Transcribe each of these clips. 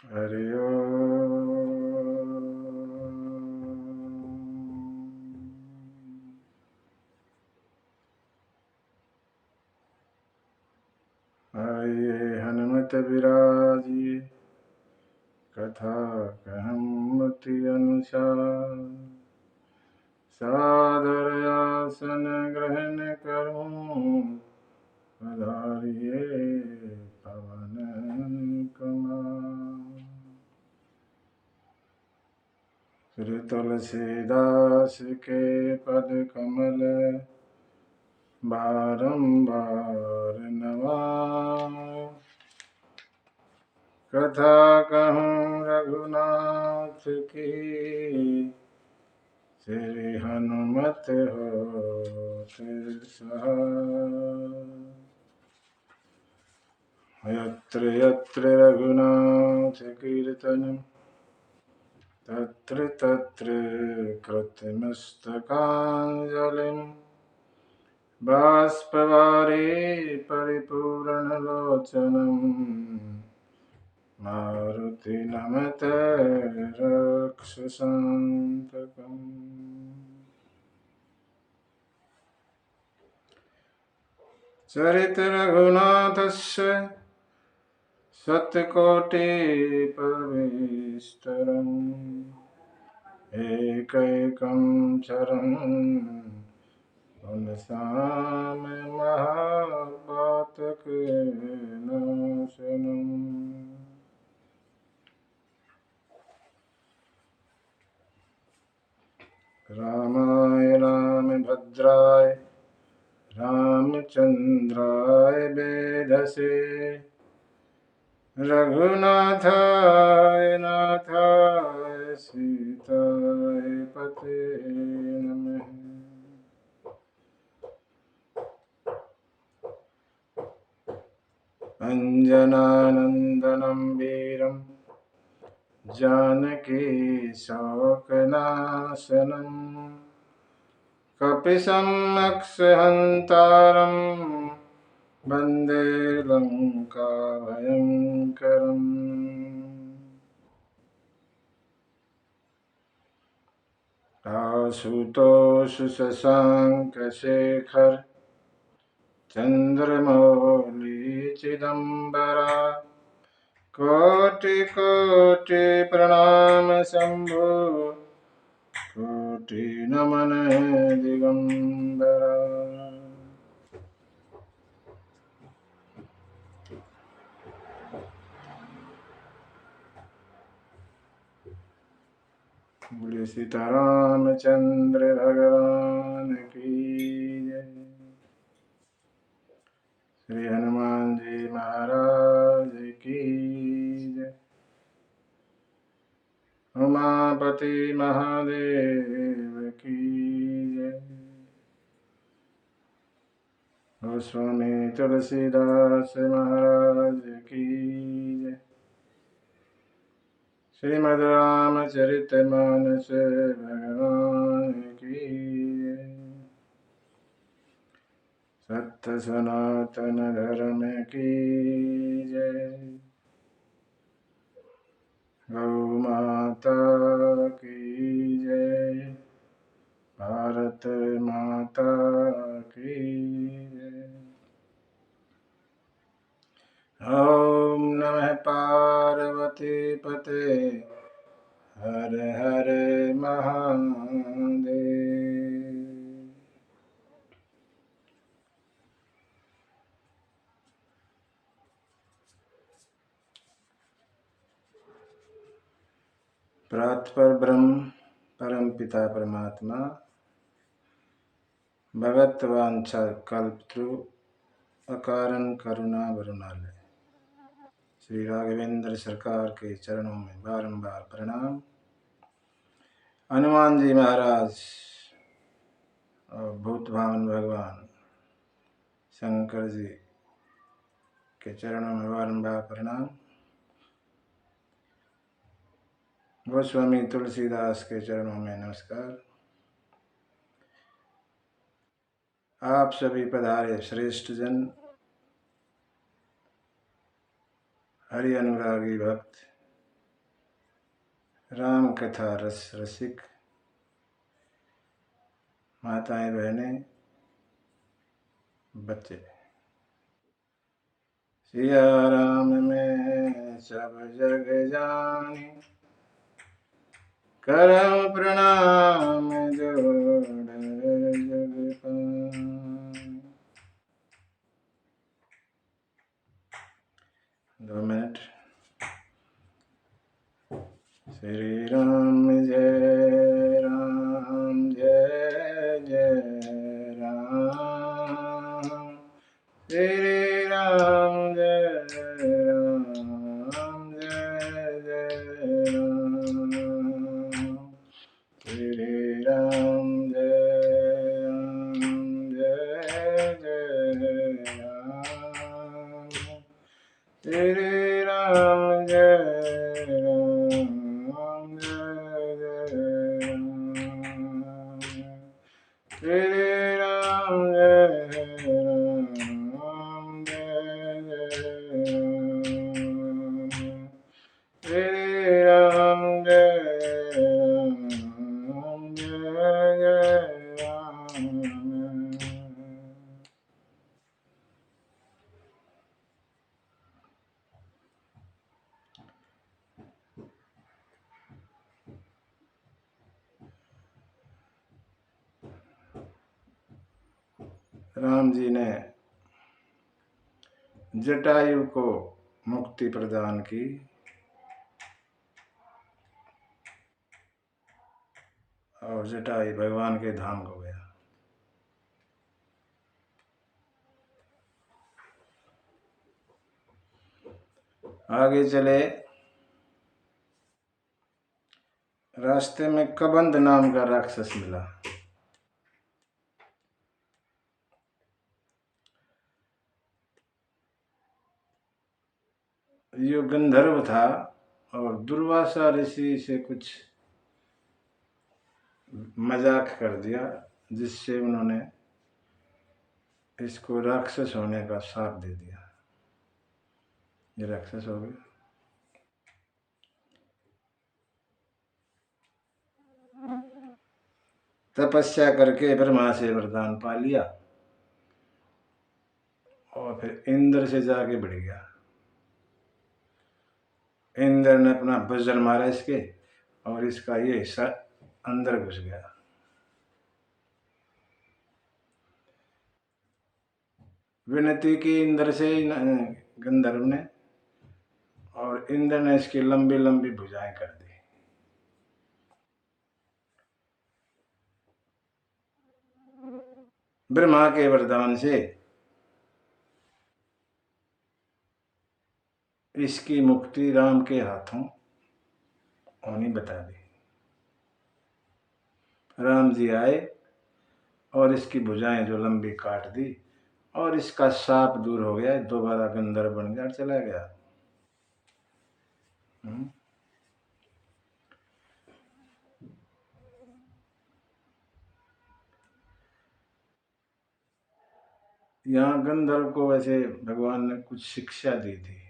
हरि ओम। आइए हनुमत बिराजिए, कथा कहमति अनुसार। सादर आसन ग्रहण करूं, पधारिए पवन कुमार। श्री तुलसीदास के पद कमल बारंबार नवाऊं। कथा कहूँ रघुनाथ की, श्री हनुमत होते सहाय। यत्र यत्र रघुनाथ कीर्तनं, तत्र तत्र कृतमस्तकाञ्जलिं। बाष्पवारि परिपूर्णलोचनं, मारुति नमते रक्षसान्तकम्। चरित रघुनाथस्य शतकोटिप्रविस्तरम्, एकैकं चरणं पुनसामि महापातकनाशनम्। रामाय रामभद्राय रामचन्द्राय वेधसे, रघुनाथाय नाथाय सीताय पते नमः। अञ्जनानन्दनं वीरं जानकी शोकनाशनं, कपिशमक्षहन्तारं वन्दे लङ्काभयङ्करम्। आशुतोष शशाङ्कशेखर चन्द्रमौळि चिदम्बरा, कोटि कोटि प्रणाम शम्भो, कोटि नमन दिगंबरा। बोलिए सीतारामचंद्र भगवान की जय। श्री हनुमान जी महाराज की जय। उमापति महादेव की जय। गोस्वामी तुलसीदास महाराज की जय। श्रीमद् रामचरितमानस भगवान की जय। सत्य सनातन धर्म की जय। गौ माता की जय। भारत माता की जय। ओम नमः पार्वती पते, हर हर महादेव। प्रातपर ब्रह्म परम पिता परमात्मा, भगत वांछा कल्पत्रु, अकारण करुणा वरुणालय। श्री राघवेंद्र सरकार के चरणों में बारंबार प्रणाम। हनुमान जी महाराज और भूत भावन भगवान शंकर जी के चरणों में बारंबार प्रणाम। गोस्वामी तुलसीदास के चरणों में नमस्कार। आप सभी पधारे श्रेष्ठ जन, हरि अनुरागी भक्त, राम कथा रस रसिक माताएं बहनें बच्चे, सिया राम में सब जग जानी, करम प्रणाम जोड़ जग पानी। 2 मिनट। श्री राम जय राम जय जय राम, श्री राम जय राम जय जय राम, श्री राम जय राम जय जय राम, श्री राम जय राम जय जय राम, श्री राम जय राम जय जय राम, श्री राम जय राम जय जय राम। राम जी ने जटायु को मुक्ति प्रदान की और जटायु भगवान के धाम को गया। आगे चले, रास्ते में कबंध नाम का राक्षस मिला। यो गंधर्व था और दुर्वासा ऋषि से कुछ मजाक कर दिया, जिससे उन्होंने इसको राक्षस होने का शाप दे दिया। ये राक्षस हो गया। तपस्या करके ब्रह्मा से वरदान पा लिया और फिर इंद्र से जाके भिड़ गया। इंद्र ने अपना वज्र मारा इसके और इसका ये हिस्सा अंदर घुस गया। विनती की इंद्र से गंधर्व ने, और इंद्र ने इसकी लंबी लंबी भुजाएं कर दी। ब्रह्मा के वरदान से इसकी मुक्ति राम के हाथों होनी बता दी। राम जी आए और इसकी भुजाएं जो लंबी काट दी और इसका शाप दूर हो गया। दोबारा गंधर्व बन गया और चला गया। यहाँ गंधर्व को वैसे भगवान ने कुछ शिक्षा दी थी।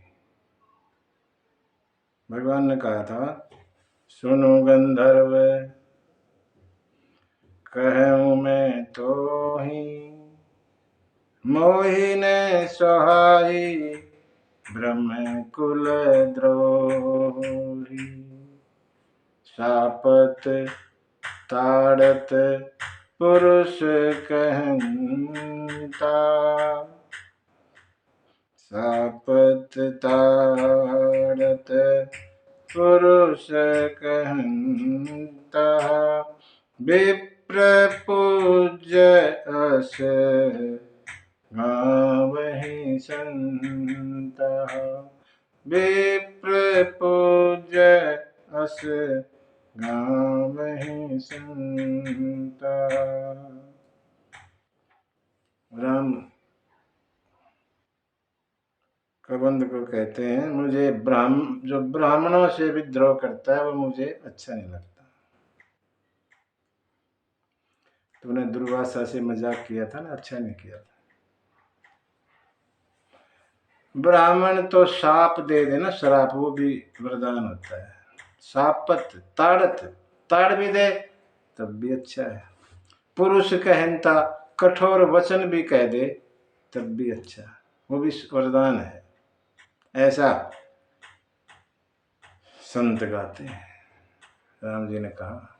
भगवान ने कहा था, सुनो गंधर्व कहूँ मैं तो ही, मोहि ने सहाई ब्रह्म कुल द्रोही, सापत ताड़त पुरुष कहता, सापत ताड़त पुरुष कहता, विप्र पूज्य अस गावहि संता, विप्र पूज्य अस गावहि संता। राम कबंध को कहते हैं, मुझे जो ब्राह्मणों से विद्रोह करता है वो मुझे अच्छा नहीं लगता। तूने दुर्वासा से मजाक किया था ना, अच्छा नहीं किया था। ब्राह्मण तो शाप दे देना, श्राप वो भी वरदान होता है। सापत ताड़त, ताड़ भी दे तब भी अच्छा है। पुरुष कहनता कठोर वचन भी कह दे तब भी अच्छा, वो भी वरदान है। ऐसा संत गाते हैं। राम जी ने कहा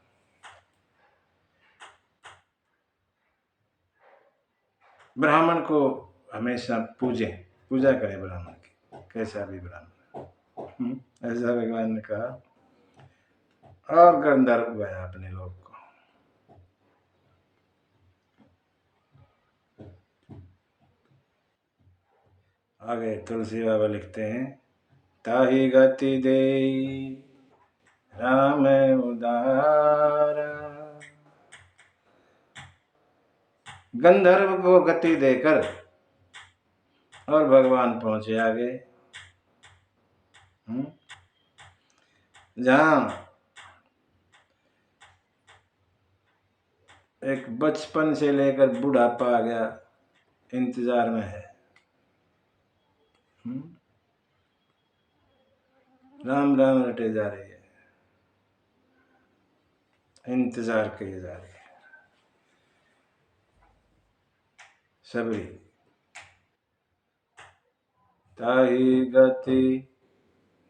ब्राह्मण को हमेशा पूजें, पूजा करें ब्राह्मण की, कैसा भी ब्राह्मण। ऐसा भगवान ने कहा। और गंधर्व गया अपने लोग को। आगे तुलसी बाबा लिखते हैं, ताहि गति दे राम उदारा। गंधर्व को गति देकर और भगवान पहुंचे आगे। जहां एक बचपन से लेकर बुढ़ापा आ गया इंतजार में है। राम राम रटे जा रही है, इंतजार किए जा रही है। सबरी ताहि गति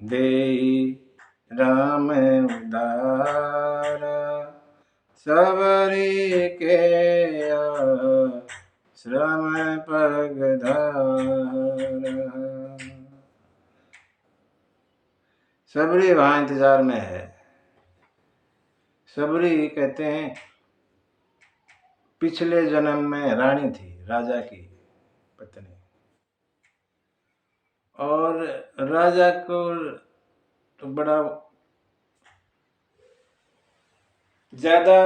देई राम उदारा, सबरी के श्रम पग धारा। सबरी वहां इंतजार में है। सबरी कहते हैं पिछले जन्म में रानी थी, राजा की पत्नी, और राजा को तो बड़ा ज्यादा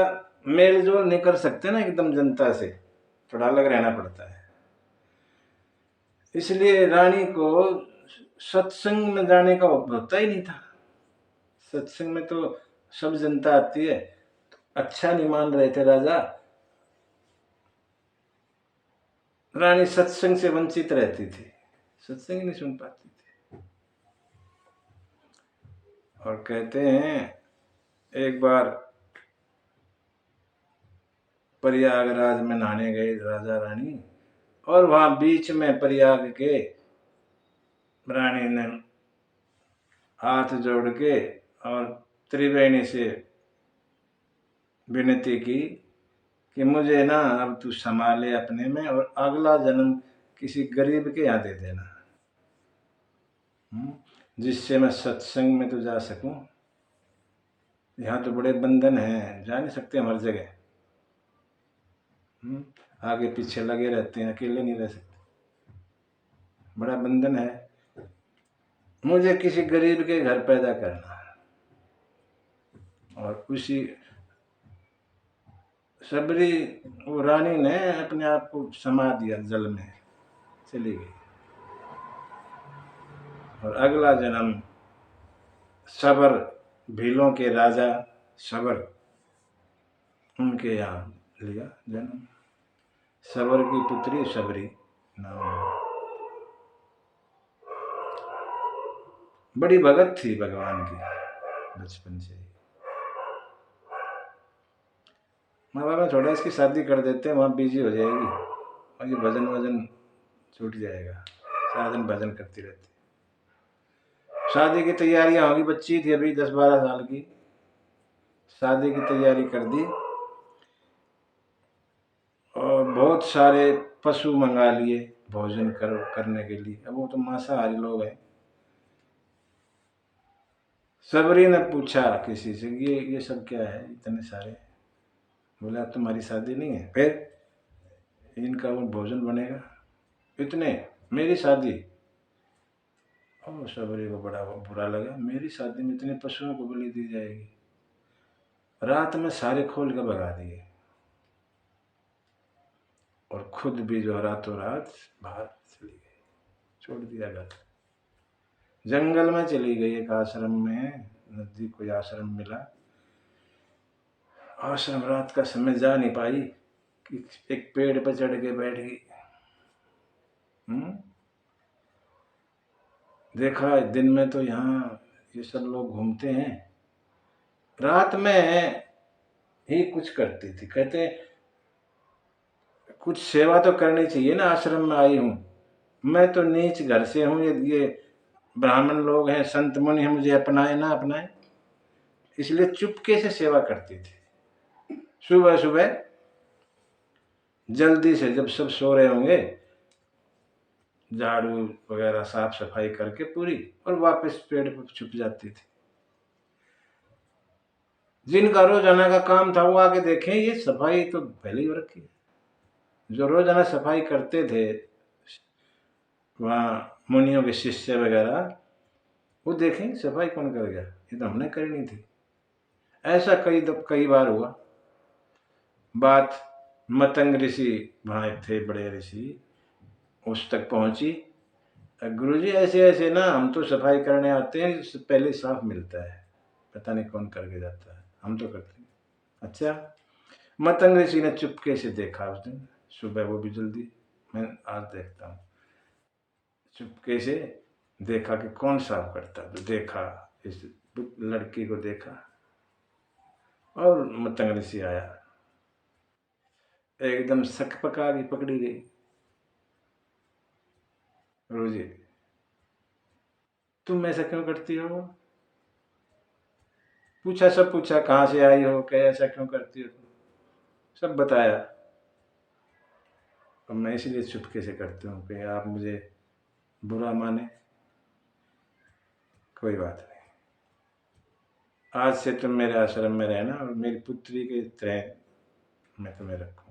मेल जोल नहीं कर सकते ना एकदम जनता से, थोड़ा अलग रहना पड़ता है। इसलिए रानी को सत्संग में जाने का होता ही नहीं था। सत्संग में तो सब जनता आती है, तो अच्छा नहीं मान रहे थे राजा। रानी सत्संग से वंचित रहती थी, सत्संग नहीं सुन पाती थी। और कहते हैं एक बार प्रयागराज में नहाने गए राजा रानी, और वहां बीच में प्रयाग के रानी ने हाथ जोड़ के और त्रिवेणी से विनती की कि मुझे ना अब तू संभाले अपने में, और अगला जन्म किसी गरीब के यहाँ दे देना, जिससे मैं सत्संग में तो जा सकूं। यहाँ तो बड़े बंधन हैं, जा नहीं सकते हम हर जगह। आगे पीछे लगे रहते हैं, अकेले नहीं रह सकते, बड़ा बंधन है। मुझे किसी गरीब के घर पैदा करना, और उसी सबरी वो रानी ने अपने आप को समा दिया, जल में चली गई, और अगला जन्म सबर, भीलों के राजा सबर, उनके यहाँ लिया जन्म। सबर की पुत्री सबरी नाम। बड़ी भगत थी भगवान की बचपन से ही। माँ बाप थोड़ा इसकी शादी कर देते हैं, वहाँ बिजी हो जाएगी और ये भजन वजन छूट जाएगा, सारा दिन भजन करती रहती। शादी की तैयारियां होगी, बच्ची थी अभी 10-12 साल की, शादी की तैयारी कर दी, और बहुत सारे पशु मंगा लिए भोजन करने के लिए। अब वो तो मांसाहारी लोग हैं। सबरी ने पूछा किसी से, ये सब क्या है इतने सारे? बोला तुम्हारी शादी नहीं है, फिर इनका वो भोजन बनेगा इतने, मेरी शादी। और सबरी को बड़ा बुरा लगा, मेरी शादी में इतने पशुओं को बलि दी जाएगी। रात में सारे खोल के भगा दिए, और खुद भी जो रातों रात बाहर चली गई, छोड़ दिया घर। जंगल में चली गई, एक आश्रम में, नजदीक कोई आश्रम मिला। आश्रम रात का समय जा नहीं पाई कि एक पेड़ पर चढ़ के बैठ गई। देखा दिन में तो यहाँ ये सब लोग घूमते हैं, रात में ही कुछ करती थी। कहते कुछ सेवा तो करनी चाहिए ना, आश्रम में आई हूँ, मैं तो नीच घर से हूँ, ये ब्राह्मण लोग हैं, संत मुनि हैं, मुझे अपनाए ना अपनाए, इसलिए चुपके से सेवा करती थी। सुबह सुबह जल्दी से, जब सब सो रहे होंगे, झाड़ू वगैरह साफ सफाई करके पूरी, और वापस पेड़ पर छुप जाती थी। जिनका रोजाना का काम था वो आके देखें, ये सफाई तो पहले ही हो रखी है। जो रोजाना सफाई करते थे वहाँ मुनियों के शिष्य वगैरह, वो देखें सफाई कौन कर गया, ये तो हमने करनी थी। ऐसा कई बार हुआ। बात मतंग ऋषि वहाँ थे, बड़े ऋषि, उस तक पहुंची। गुरुजी ऐसे ऐसे ना, हम तो सफाई करने आते हैं, पहले साफ मिलता है, पता नहीं कौन करके जाता है, हम तो करते हैं। अच्छा, मतंग ऋषि ने चुपके से देखा उस दिन सुबह, वो भी जल्दी, मैं आज देखता हूँ, चुपके से देखा कि कौन साफ करता। तो देखा, इस लड़की को देखा, और मतंग ऋषि आया, एकदम शक पकड़ी गई। रोजी, तुम ऐसा क्यों करती हो? पूछा, सब पूछा, कहाँ से आई हो, क्या ऐसा क्यों करती हो, सब बताया। और मैं इसलिए चुपके से करती हूँ कि आप मुझे बुरा माने, कोई बात नहीं, आज से तुम मेरे आश्रम में रहना और मेरी पुत्री के तरह मैं तुम्हें रखूंगा।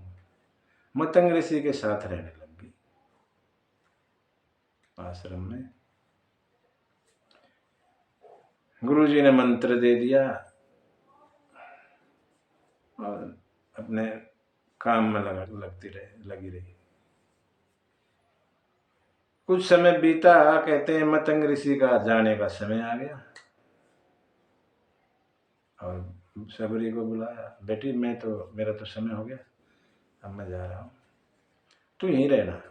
मतंग ऋषि के साथ रहने लगी आश्रम में। गुरुजी ने मंत्र दे दिया और अपने काम में लगी रही। कुछ समय बीता, कहते हैं मतंग ऋषि का जाने का समय आ गया, और सबरी को बुलाया, बेटी मेरा तो समय हो गया, अब मैं जा रहा हूँ, तू यहीं रहना।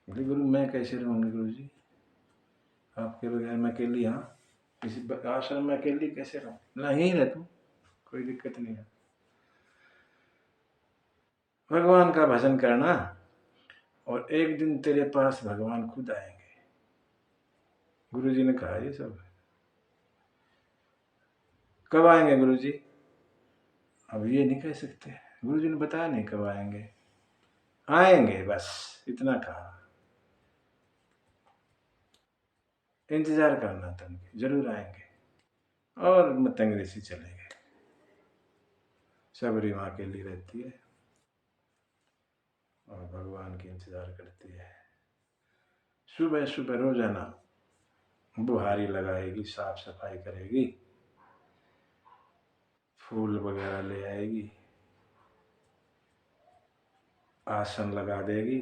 बोले, गुरु मैं कैसे रहूँगी गुरु जी, आपके बगैर मैं अकेली, हाँ किसी आश्रम में अकेली कैसे रहूँ? नहीं रह तू, कोई दिक्कत नहीं है, भगवान का भजन करना, और एक दिन तेरे पास भगवान खुद आएंगे। गुरुजी ने कहा, ये सब कब आएंगे गुरुजी? अब ये नहीं कह सकते, गुरुजी ने बताया नहीं कब आएंगे, आएंगे बस इतना कहा, इंतजार करना तुम, जरूर आएंगे। और मतंग ऋषि चले गए। सबरी वहां अकेली रहती है और भगवान की इंतजार करती है। सुबह सुबह रोजाना बुहारी लगाएगी, साफ सफाई करेगी, फूल वगैरह ले आएगी, आसन लगा देगी,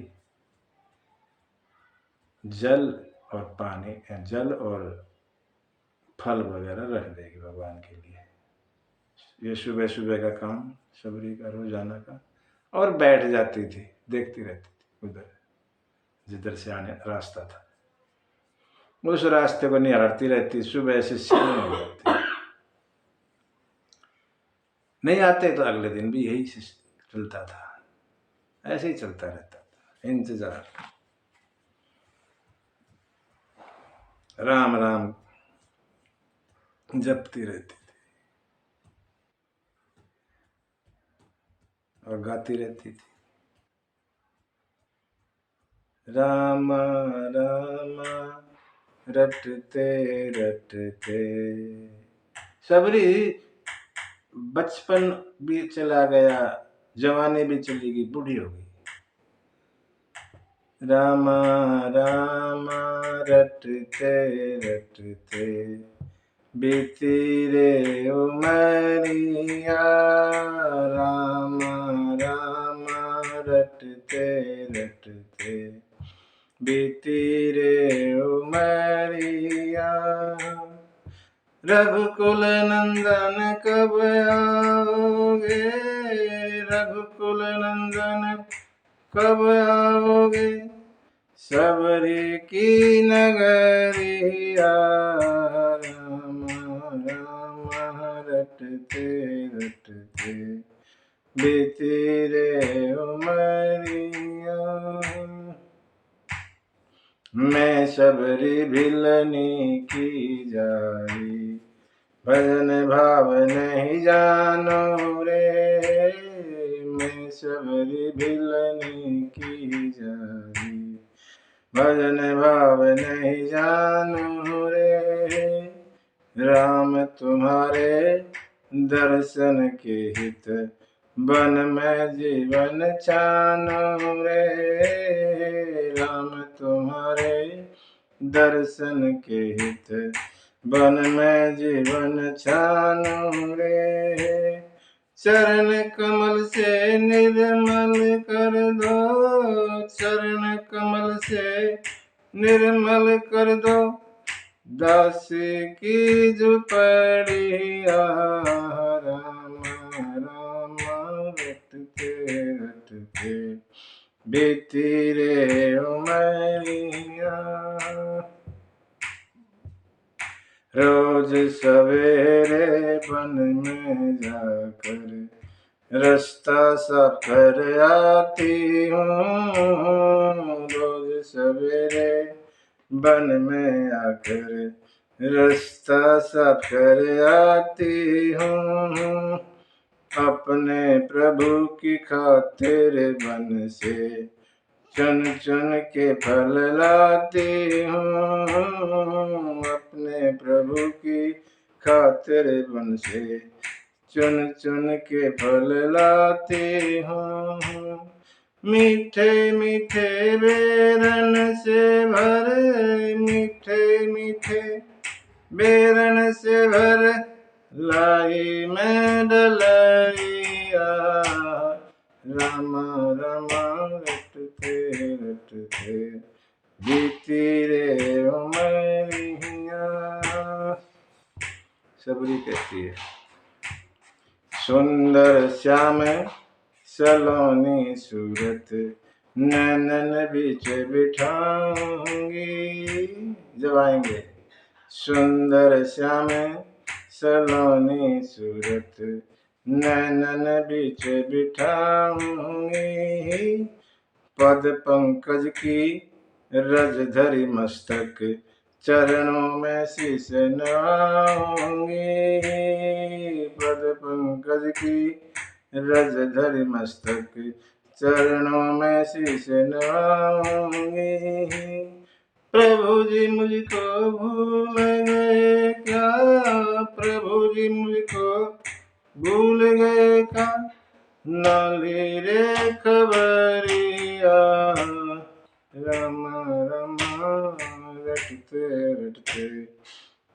जल और फल वगैरह रख देगी भगवान के लिए। ये सुबह सुबह का काम सबरी का रोजाना का। और बैठ जाती थी, देखती रहती थी उधर, जिधर से आने रास्ता था, उस रास्ते को निहारती रहती। सुबह से शाम हो जाती, नहीं आते तो अगले दिन भी यही चलता था, ऐसे ही चलता रहता था, इंतजार। राम राम जपती रहती थी और गाती रहती थी, राम राम रटते रटते। सबरी बचपन भी चला गया, जवानी भी चली गई, बूढ़ी हो गई। राम राम रटते रटते बीती रे उमरिया, राम राम रटते रटते बीती रे उमरिया। रघुकुल नंदन कब आओगे, रघुकुल नंदन कब आओगे, सबरी की नगरिया, राम राम रटते रटते बीती रे उमरिया। मैं सबरी भिलनी की जाई भजन भाव नहीं जानो रे। मैं सबरी भिलनी की जाई भजन भाव नहीं जानो रे। राम तुम्हारे दर्शन के हित बन में जीवन छानो रे। राम तुम्हारे दर्शन के हित बन में जीवन छानो रे। चरण कमल से निर्मल कर दो, चरण कमल से निर्मल कर दो दासी की झुपड़िया। राम राम रटते रटते बीती रे उमरिया। रोज सवेरे वन में जाकर रास्ता साफ कर आती हूँ। रोज सवेरे वन में आकर रास्ता साफ कर आती हूँ। अपने प्रभु की खातिर वन से चुन चुन के फल लाती हूँ। अपने प्रभु की खातिर वन से चुन चुन के फल लाती हूँ। मीठे मीठे बेरन से भर, मीठे मीठे बेरन से भर लाई मैं डलरिया। राम राम रटते रटते बीती रे उमरिया। सबरी कहती है सुंदर श्याम सलोनी सूरत नैनन बीच बिठाऊंगी। जब आएंगे सुंदर श्याम सलोनी सूरत नैनन बीच बिठाऊंगी। पद पंकज की रज धरी मस्तक चरणों में शीश नवाऊंगी। पद पंकज की रज धरी मस्तक चरणों में शीश नवाऊंगी। प्रभु जी मुझको भूल गए क्या, प्रभु जी मुझको भूल गए क्या, नाली रे खबरिया। राम राम रटते रटते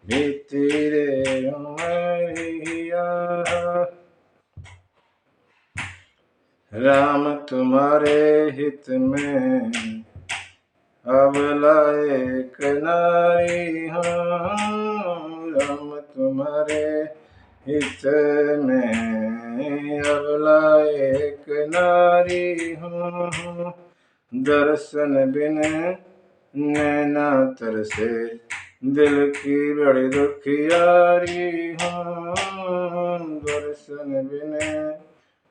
बीती रे उमरिया। राम तुम्हारे हित में अबला एक नारी हूँ। राम तुम्हारे हित में अबला एक नारी हूँ। दर्शन बिन नैना तरसे दिल की बड़ी दुखियारी हूँ। दर्शन बिन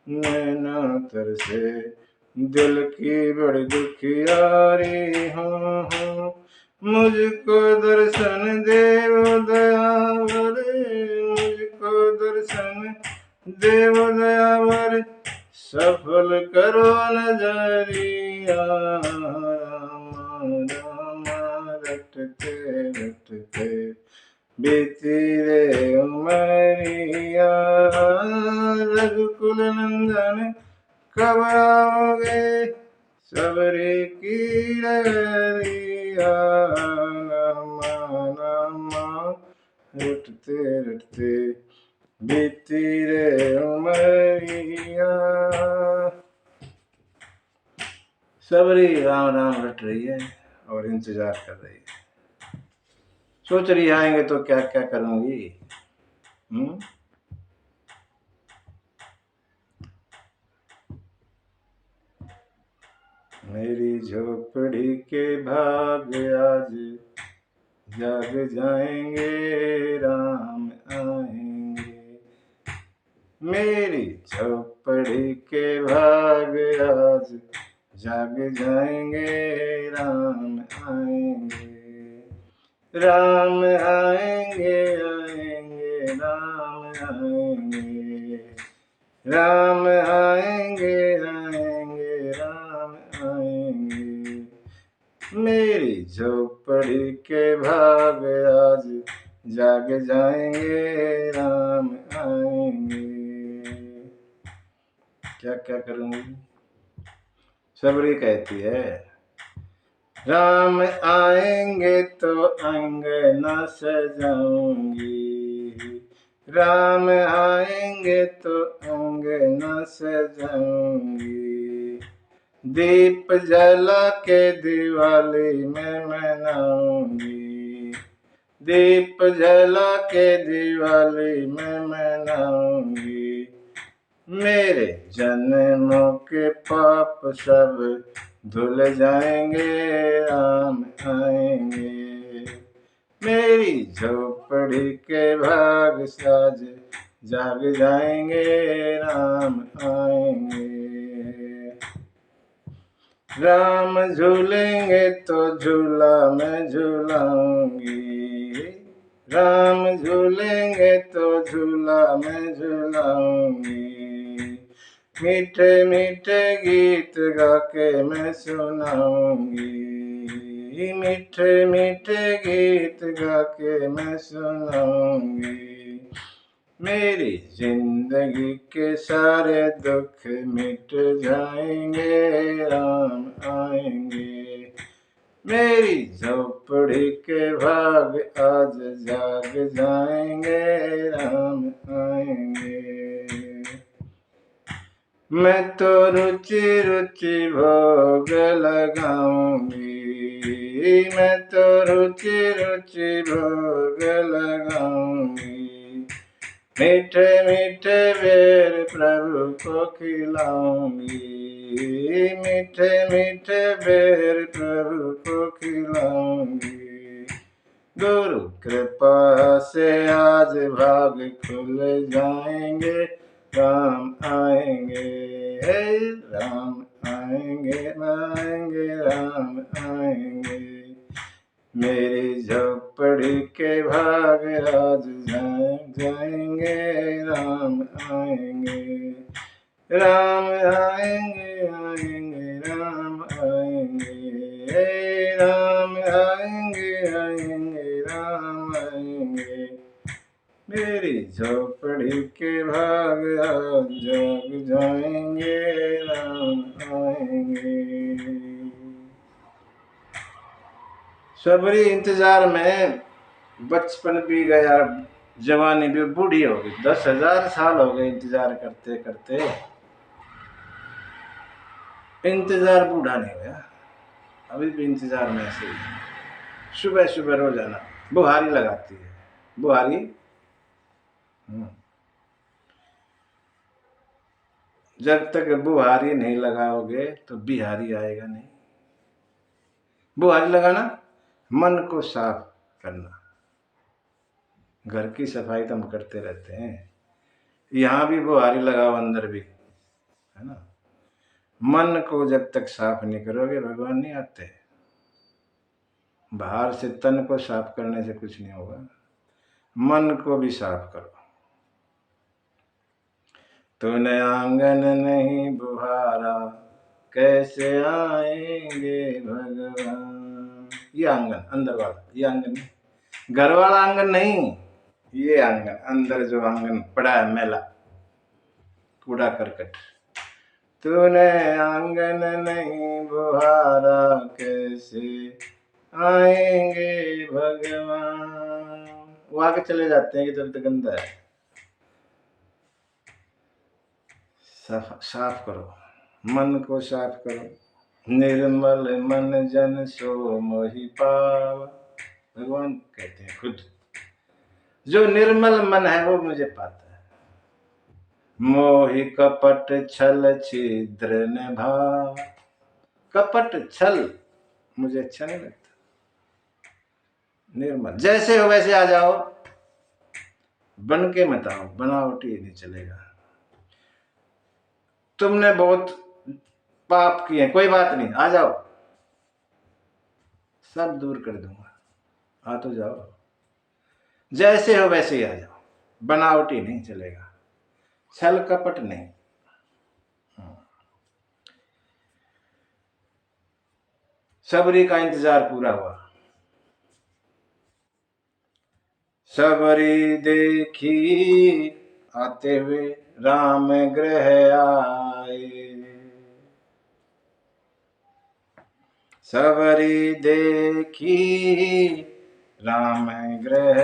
नैना तरसे दिल की बड़ी दुखियारी हूँ। मुझको दर्शन देव दयावर, मुझको दर्शन देव दयावर सफल करो नजरिया। राम राम रटते रटते बीती रे उमरिया। रघुकुल नंदन कब आओगे सबरी की डगरिया। राम राम रटते रटते बीती रे उमरिया। सबरी राम राम रट रही है और इंतजार कर रही है। सोच रही आएंगे तो क्या क्या करूंगी। मेरी झोपड़ी के भाग आज जाग जाएंगे, राम आएंगे। मेरी झोपड़ी के भाग आज जाग जाएंगे, राम आएंगे, राम आएंगे, आएंगे, राम आएंगे, राम आएंगे, आएंगे, राम आएंगे, मेरी झोपड़ी के भाग आज जाग जाएंगे, राम आएंगे। क्या क्या करूंगी? सबरी कहती है, राम आएंगे तो अंगना सजाऊंगी, राम आएंगे तो अंगना सजाऊंगी, दीप जला के दिवाली में मनाऊंगी, दीप जला के दिवाली में मनाऊंगी, मेरे जन्मों के पाप सब धुल जाएंगे, राम आएंगे, मेरी झोपड़ी के भाग साज जाग जाएंगे, राम आएंगे, राम झूलेंगे तो झूला मैं झूलाऊंगी, राम झूलेंगे तो झूला मैं झूलाऊंगी, मीठे मीठे गीत गा के मैं सुनाऊंगी, मीठे मीठे गीत गा के मैं सुनाऊंगी, मेरी जिंदगी के सारे दुख मिट जाएंगे, राम आएंगे, मेरी झोपड़ी के भाग आज जाग जाएंगे, राम आएंगे, मैं तो रुचि रुचि भोग लगाऊंगी, मैं तो रुचि रुचि भोग लगाऊंगी, मीठे मीठे बेर प्रभु को खिलाऊंगी, मीठे मीठे बेर प्रभु को खिलाऊंगी, गुरु कृपा से आज भाग खुल जाएंगे, राम आएंगे, राम आएंगे, आएंगे, राम आएंगे, मेरी झोपड़ी के भाग आज जाग जाएंगे, राम आएंगे, राम आएंगे, आएंगे, राम आएंगे, राम आएंगे, आएंगे, राम आएंगे, मेरी झोपड़ी के भाग आज जाग जाएंगे, राम आएंगे। सबरी इंतजार में बचपन भी गया, जवानी भी बूढ़ी हो गई, 10,000 साल हो गए इंतजार करते करते, इंतजार बूढ़ा नहीं हुआ, अभी भी इंतजार में ऐसे ही। सुबह सुबह रोजाना बुहारी लगाती है, बुहारी जब तक बुहारी नहीं लगाओगे तो बिहारी आएगा नहीं। बुहारी लगाना, मन को साफ करना, घर की सफाई तो हम करते रहते हैं, यहाँ भी बुहारी लगाओ, अंदर भी, है ना। मन को जब तक साफ नहीं करोगे भगवान नहीं आते। बाहर से तन को साफ करने से कुछ नहीं होगा, मन को भी साफ करो। तूने आंगन नहीं बुहारा कैसे आएंगे भगवान। ये आंगन अंदर वाला, ये आंगन नहीं, घर वाला आंगन नहीं, ये आंगन अंदर जो आंगन पड़ा है मैला कूड़ा करकट। तूने आंगन नहीं बुहारा कैसे आएंगे भगवान। वो आगे चले जाते हैं कि जब तक गंदा है। साफ करो, मन को साफ करो। निर्मल मन जन सो मोहि पावा, भगवान कहते हैं खुद, जो निर्मल मन है वो मुझे पाता है। मोहि कपट छल छिद्र न भाव, कपट छल मुझे अच्छा नहीं लगता। निर्मल जैसे हो वैसे आ जाओ, बन के मत आओ, बनावटी नहीं चलेगा। तुमने बहुत पाप किए, कोई बात नहीं, आ जाओ, सब दूर कर दूंगा, आ तो जाओ, जैसे हो वैसे ही आ जाओ, बनावटी नहीं चलेगा, छल कपट नहीं। सबरी का इंतजार पूरा हुआ। सबरी देखी आते हुए राम गृह आए, सबरी देखी राम गृह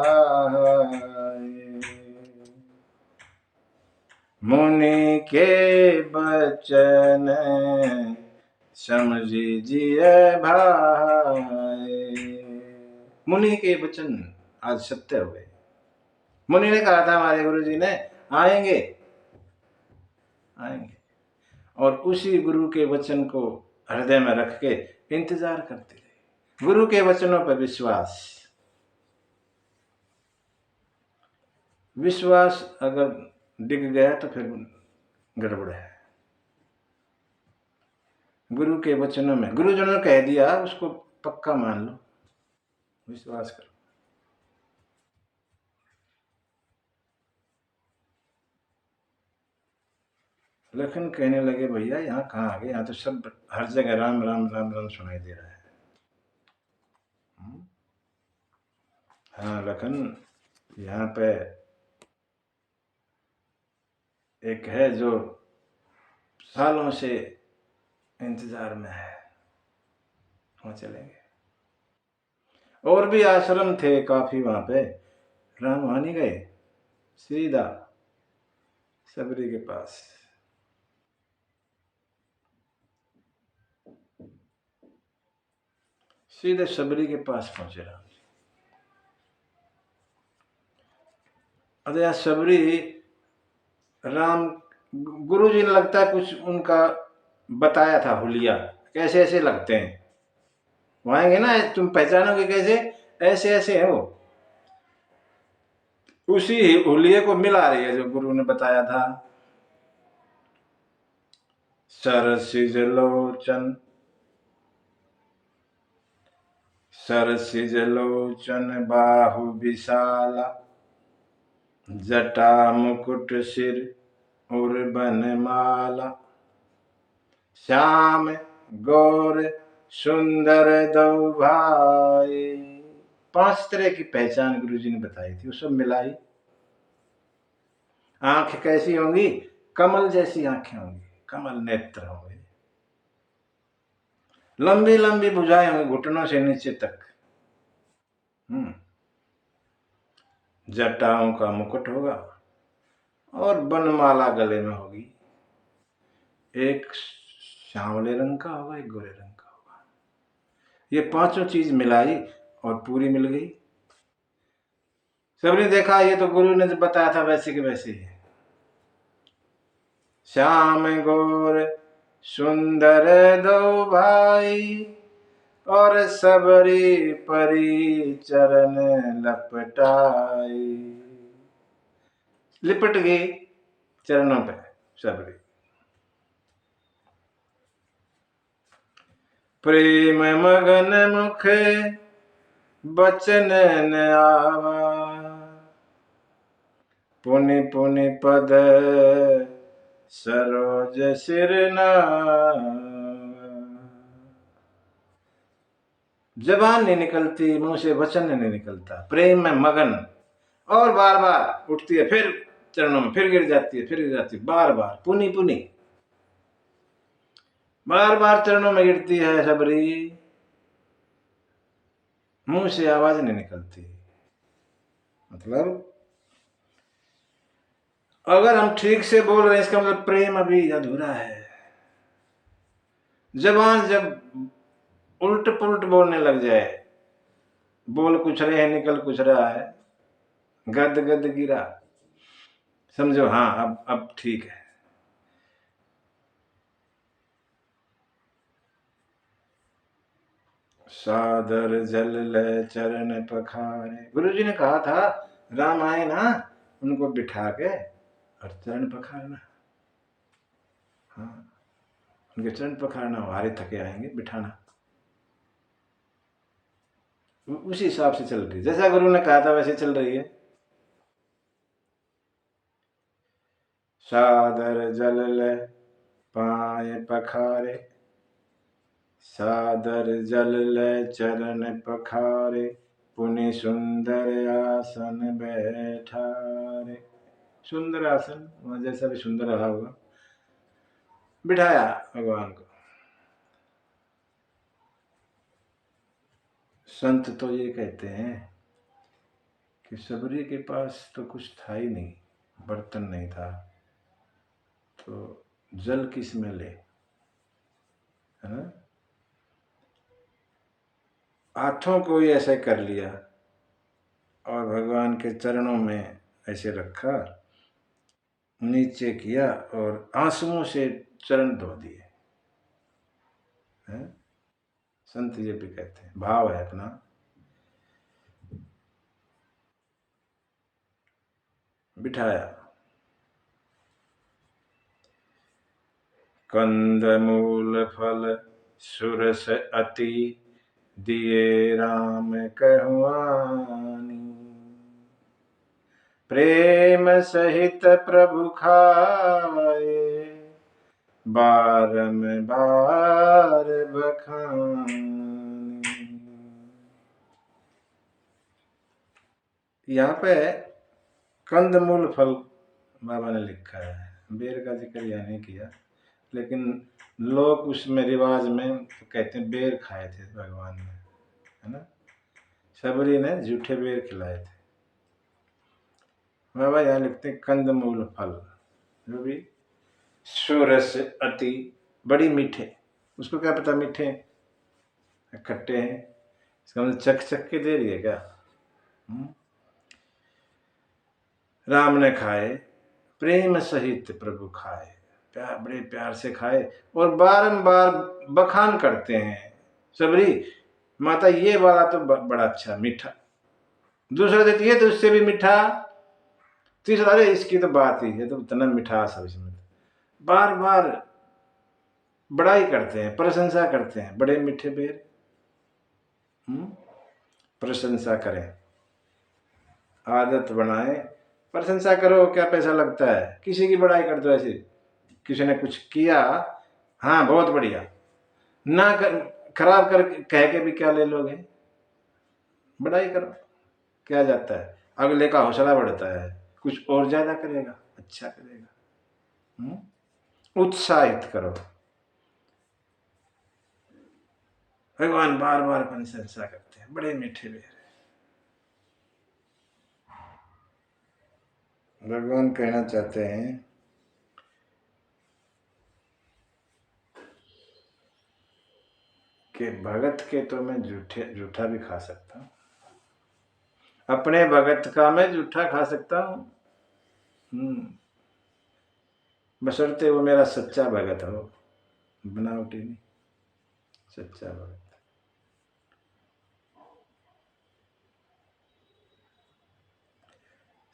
आए, मुनि के बचन समझिए भाई। मुनि के वचन आज सत्य हो गए। मुनि ने कहा था हमारे गुरु जी ने आएंगे आएंगे, और उसी गुरु के वचन को हृदय में रख के इंतजार करते रहे। गुरु के वचनों पर विश्वास, विश्वास अगर डिग गया तो फिर गड़बड़ है। गुरु के वचनों में, गुरुजनों ने कह दिया उसको पक्का मान लो, विश्वास करो। लखन कहने लगे भैया यहाँ कहाँ आ गए, यहाँ तो सब हर जगह राम राम राम राम सुनाई दे रहा है। हाँ लखन, यहाँ पे एक है जो सालों से इंतजार में है, वहाँ चलेंगे। और भी आश्रम थे काफी वहां पे, राम वहां नहीं गए, सीधा सबरी के पास। सीधे सबरी के पास पहुंचे राम जी। अरे सबरी राम गुरु जी ने लगता है कुछ उनका बताया था हुलिया, कैसे ऐसे लगते हैं, वहांगे ना तुम पहचानोगे कैसे, ऐसे ऐसे है वो, उसी हुलिये को मिला रही है जो गुरु ने बताया था। सरसिज लोचन, सरसिज लोचन बाहु विशाला, जटा मुकुट सिर और बनमाला, श्याम गौर सुंदर दो भाई। 5 तरह की पहचान गुरुजी ने बताई थी, वो सब मिलाई। आंख कैसी होंगी, कमल जैसी आंखें होंगी, कमल नेत्र होंगे, लंबी लंबी भुजाएं होंगी घुटनों से नीचे तक, जटाओं का मुकुट होगा और बनमाला गले में होगी, एक सांवले रंग का होगा, एक गोरे रंग का होगा। ये 5 चीज मिलाई और पूरी मिल गई। सबने देखा ये तो गुरु ने जो बताया था वैसे के वैसे ही। श्याम गोर सुंदर दो भाई, और सबरी परी चरण लपटाई। लिपट गई चरणों पे सबरी। प्रेम मगन मुख बचन न आवा, पुनि पुनि पद सरोज सिर नावा। जबान नहीं निकलती, मुंह से वचन नहीं निकलता, प्रेम में मगन, और बार बार उठती है, फिर चरणों में, फिर गिर जाती है, फिर गिर जाती है, बार बार पुनि पुनि, बार बार चरणों में गिरती है सबरी, मुंह से आवाज नहीं निकलती। मतलब अगर हम ठीक से बोल रहे हैं इसका मतलब प्रेम अभी अधूरा है। जबान जब उल्ट पुल्ट बोलने लग जाए, बोल कुछ रहे हैं निकल कुछ रहा है, गद गद गिरा, समझो हाँ अब ठीक है। सादर जल ले चरण पखारे, गुरु जी ने कहा था राम आए ना उनको बिठा के और चरण पखारना। हाँ, उनके चरण पखारना, हारे थके आएंगे, बिठाना। उसी हिसाब से चल रही है, जैसा गुरु ने कहा था वैसे चल रही है। सादर जल ले पाए पखारे, सादर जल ले चरण पखारे, पुनि सुंदर आसन बैठारे। सुंदर आसन, वहां जैसा भी सुंदर रहा होगा, बिठाया भगवान को। संत तो ये कहते हैं कि सबरी के पास तो कुछ था ही नहीं, बर्तन नहीं था, तो जल किस में ले, है ना। हाथों को ही ऐसे कर लिया और भगवान के चरणों में ऐसे रखा, नीचे किया और आंसुओं से चरण धो दिए। संत ये भी कहते हैं, भाव है अपना। बिठाया, कंद मूल फल सुरस अति, दिए राम कहवानी, प्रेम सहित प्रभु खाए, बारंबार बखानी। यहाँ पे कंदमूल फल बाबा ने लिखा है, बेर का जिक्र यहाँ नहीं किया, लेकिन लोग उसमें रिवाज में तो कहते हैं बेर खाए थे भगवान ने, है ना। सबरी ने झूठे बेर खिलाए थे। बाबा यहाँ लिखते हैं कंदमूल फल, जो भी सुरस अति, बड़ी मीठे। उसको क्या पता मीठे खट्टे हैं, इसका मतलब चख चख के दे रही है क्या। राम ने खाए, प्रेम सहित प्रभु खाए, प्यार, बड़े प्यार से खाए और बारंबार बखान करते हैं। सबरी माता ये वाला तो बड़ा अच्छा मीठा, दूसरा देती है तो उससे भी मीठा, तीसरा अरे इसकी तो बात ही है, तो इतना मिठास है इसमें, बार बार बड़ाई करते हैं, प्रशंसा करते हैं। बड़े मीठे बेर, प्रशंसा करें, आदत बनाए, प्रशंसा करो। क्या पैसा लगता है, किसी की बड़ाई कर दो ऐसे, किसी ने कुछ किया, हाँ बहुत बढ़िया, ना खराब कर कह के भी क्या ले लोगे, बड़ाई करो, क्या जाता है, अगले का हौसला बढ़ता है, कुछ और ज्यादा करेगा, अच्छा करेगा। उत्साहित करो। भगवान बार बार प्रशंसा करते हैं, बड़े मीठे बेर। भगवान कहना चाहते हैं कि भगत के तो मैं जूठा भी खा सकता हूँ, अपने भगत का मैं जूठा खा सकता हूँ, बशर्ते वो मेरा सच्चा भगत हो, बनावटी नहीं, सच्चा भगत।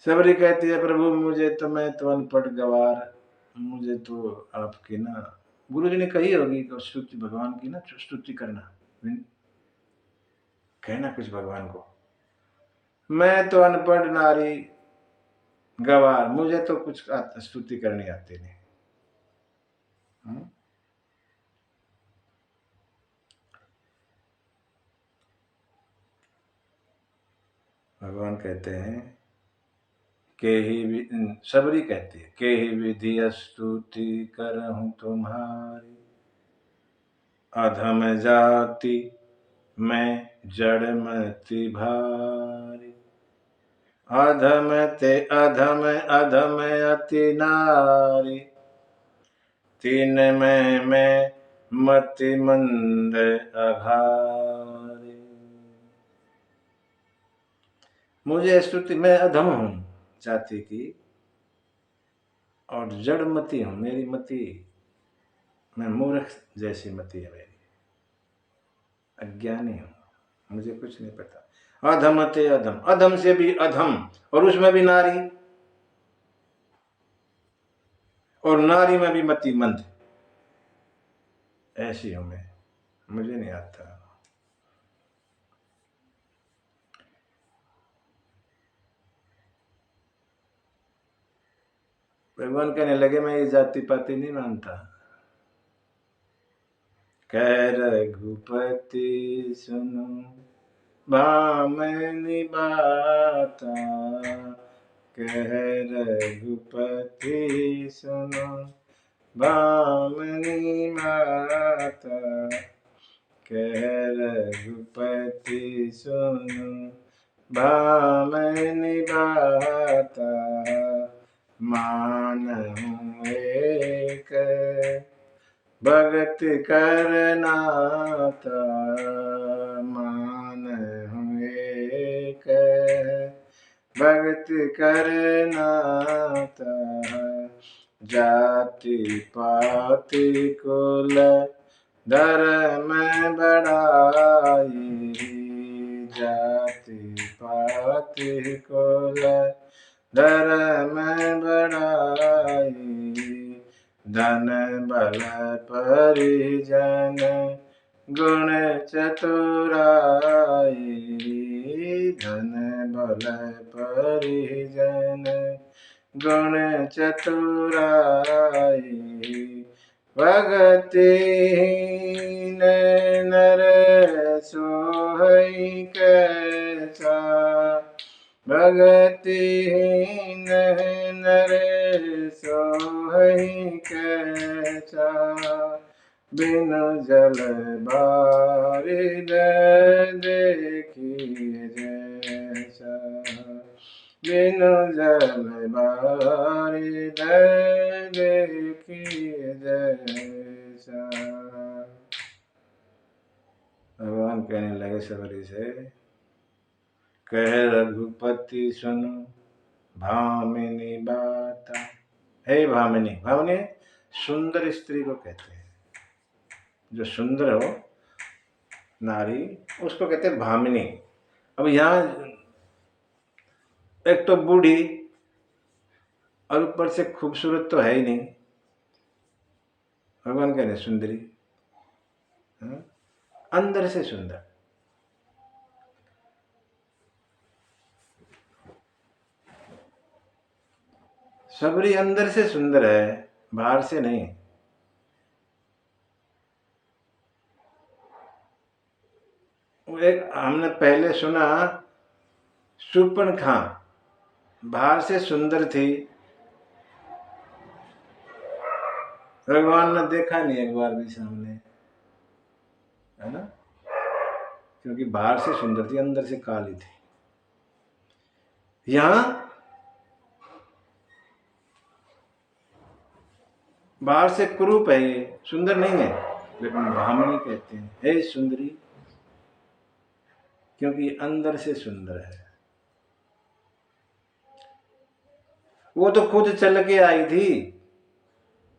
सबरी कहती है प्रभु मुझे तो, मैं तो अनपढ़ गवार, मुझे तो आपकी ना, गुरु जी ने कही होगी कि स्तुति भगवान की ना, स्तुति करना, कहना कुछ भगवान को, मैं तो अनपढ़ नारी गवार, मुझे तो कुछ स्तुति करनी आती नहीं। भगवान कहते हैं के ही, सबरी कहती है के ही विधि स्तुति करहूं तुम्हारी, अधम जाति मैं जड़मति भारी, अधम ते अधम अधम अति नारी, तीन में मैं मति मंद अघारी। मुझे स्तुति, मैं अधम हूं जाति की और जड़मती हूं, मेरी मति, मैं मूर्ख जैसी मति है मेरी, अज्ञानी हूं, मुझे कुछ नहीं पता। अधम ते अधम, अधम से भी अधम, और उसमें भी नारी, और नारी में भी मति मंद, ऐसी हूँ मैं, मुझे नहीं आता। भगवान कहने लगे मैं ये जाति पाति नहीं मानता। कह रघुपति सुनो भामनी बाता, कह रघुपति सुनो भामनी माता, कह रघुपति सुनो भामनी बाता, मानहु एक भगत करनाता, मानहु एक भगत करनाता, जाति पाति कुल धर्म बढ़ाई, जाति पाति कुल धर्म बढ़ाई, धन बल परिजन गुण चतुराई, धन बल परिजन गुण चतुराई, भगतिहीन नर सोहई कैसा, भगतिहीन नर सोहई कैसा, बिनु जल बारिद देखिए जैसा, बिनु जल बारिद देखिए जैसा। भगवान कहने लगे सबरी से, कह रघुपति सुनो भामिनी बाता। हे भामिनी, भामिनी सुंदर स्त्री को कहते हैं, जो सुंदर हो नारी उसको कहते हैं भामिनी। अब यहाँ एक तो बूढ़ी और ऊपर से खूबसूरत तो है ही नहीं, भगवान कह रहे सुंदरी, अंदर से सुंदर। सबरी अंदर से सुंदर है, बाहर से नहीं। एक हमने पहले सुना शूर्पणखा बाहर से सुंदर थी, भगवान ने देखा नहीं एक बार भी सामने, है ना, क्योंकि बाहर से सुंदर थी अंदर से काली थी। यहां बाहर से कुरूप है, ये सुंदर नहीं है, लेकिन भामिनी कहते हैं हे सुंदरी, क्योंकि अंदर से सुंदर है। वो तो खुद चल के आई थी,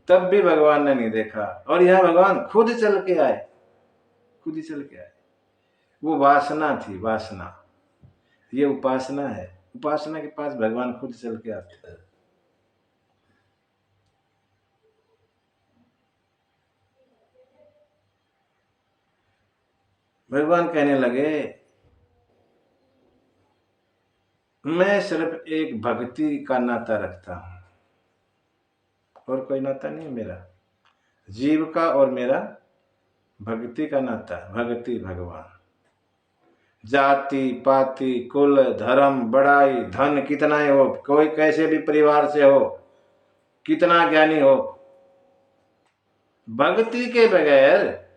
तब भी भगवान ने नहीं देखा, और यहां भगवान खुद चल के आए, खुद ही चल के आए। वो वासना थी, वासना, ये उपासना है। उपासना के पास भगवान खुद चल के आते हैं। भगवान कहने लगे मैं सिर्फ एक भक्ति का नाता रखता हूं, और कोई नाता नहीं मेरा, जीव का और मेरा भक्ति का नाता। भक्ति भगवान, जाति पाति कुल धर्म बड़ाई धन कितना ही हो, कोई कैसे भी परिवार से हो, कितना ज्ञानी हो, भक्ति के बगैर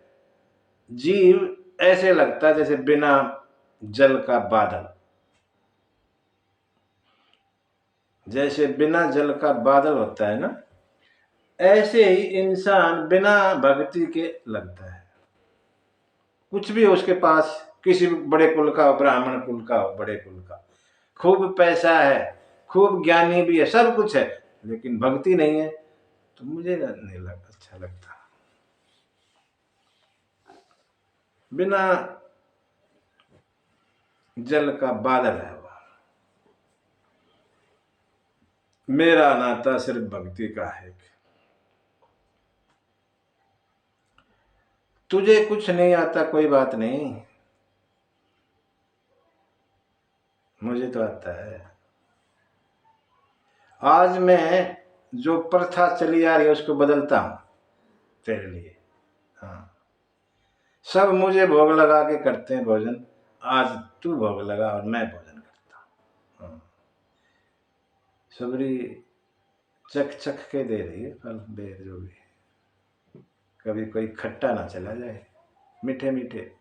जीव ऐसे लगता है जैसे बिना जल का बादल, जैसे बिना जल का बादल होता है ना, ऐसे ही इंसान बिना भक्ति के लगता है। कुछ भी हो उसके पास, किसी बड़े कुल का हो, ब्राह्मण कुल का हो, बड़े कुल का, खूब पैसा है, खूब ज्ञानी भी है, सब कुछ है, लेकिन भक्ति नहीं है, तो मुझे नहीं अच्छा लगता। बिना जल का बादल है वो। मेरा नाता सिर्फ भक्ति का है। तुझे कुछ नहीं आता कोई बात नहीं, मुझे तो आता है। आज मैं जो प्रथा चली आ रही है उसको बदलता हूं तेरे लिए। हाँ, सब मुझे भोग लगा के करते हैं भोजन, आज तू भोग लगा और मैं भोजन करता हूं। हाँ। सबरी चख चख के दे रही है फल बेर जो भी, कभी कोई खट्टा ना चला जाए, मीठे मीठे।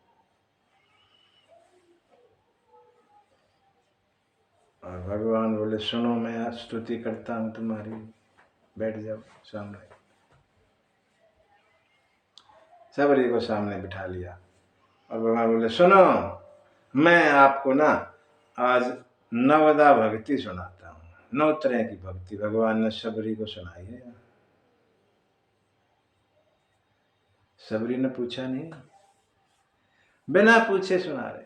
और भगवान बोले सुनो मैं आज स्तुति करता हूं तुम्हारी, बैठ जाओ सामने। सबरी को सामने बिठा लिया और भगवान बोले सुनो मैं आपको ना आज नवदा भक्ति सुनाता हूँ, 9 तरह की भक्ति भगवान ने सबरी को सुनाई है। सबरी ने पूछा नहीं, बिना पूछे सुना रहे।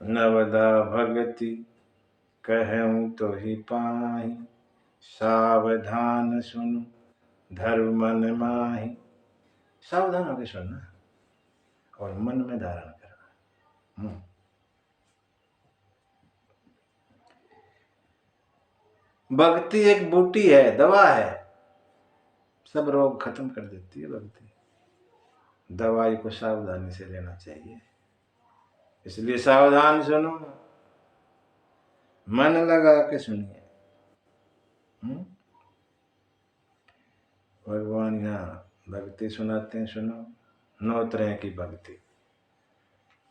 नवदा भगति कहूं तो ही पाही, सावधान सुनु धर्म मन माही। सावधान होकर सुनना और मन में धारण करना। भक्ति एक बूटी है, दवा है, सब रोग खत्म कर देती है भक्ति। दवाई को सावधानी से लेना चाहिए, इसलिए सावधान सुनो, मन लगा के सुनिए। भगवान यहाँ भक्ति सुनाते हैं, सुनो 9 तरह की भक्ति।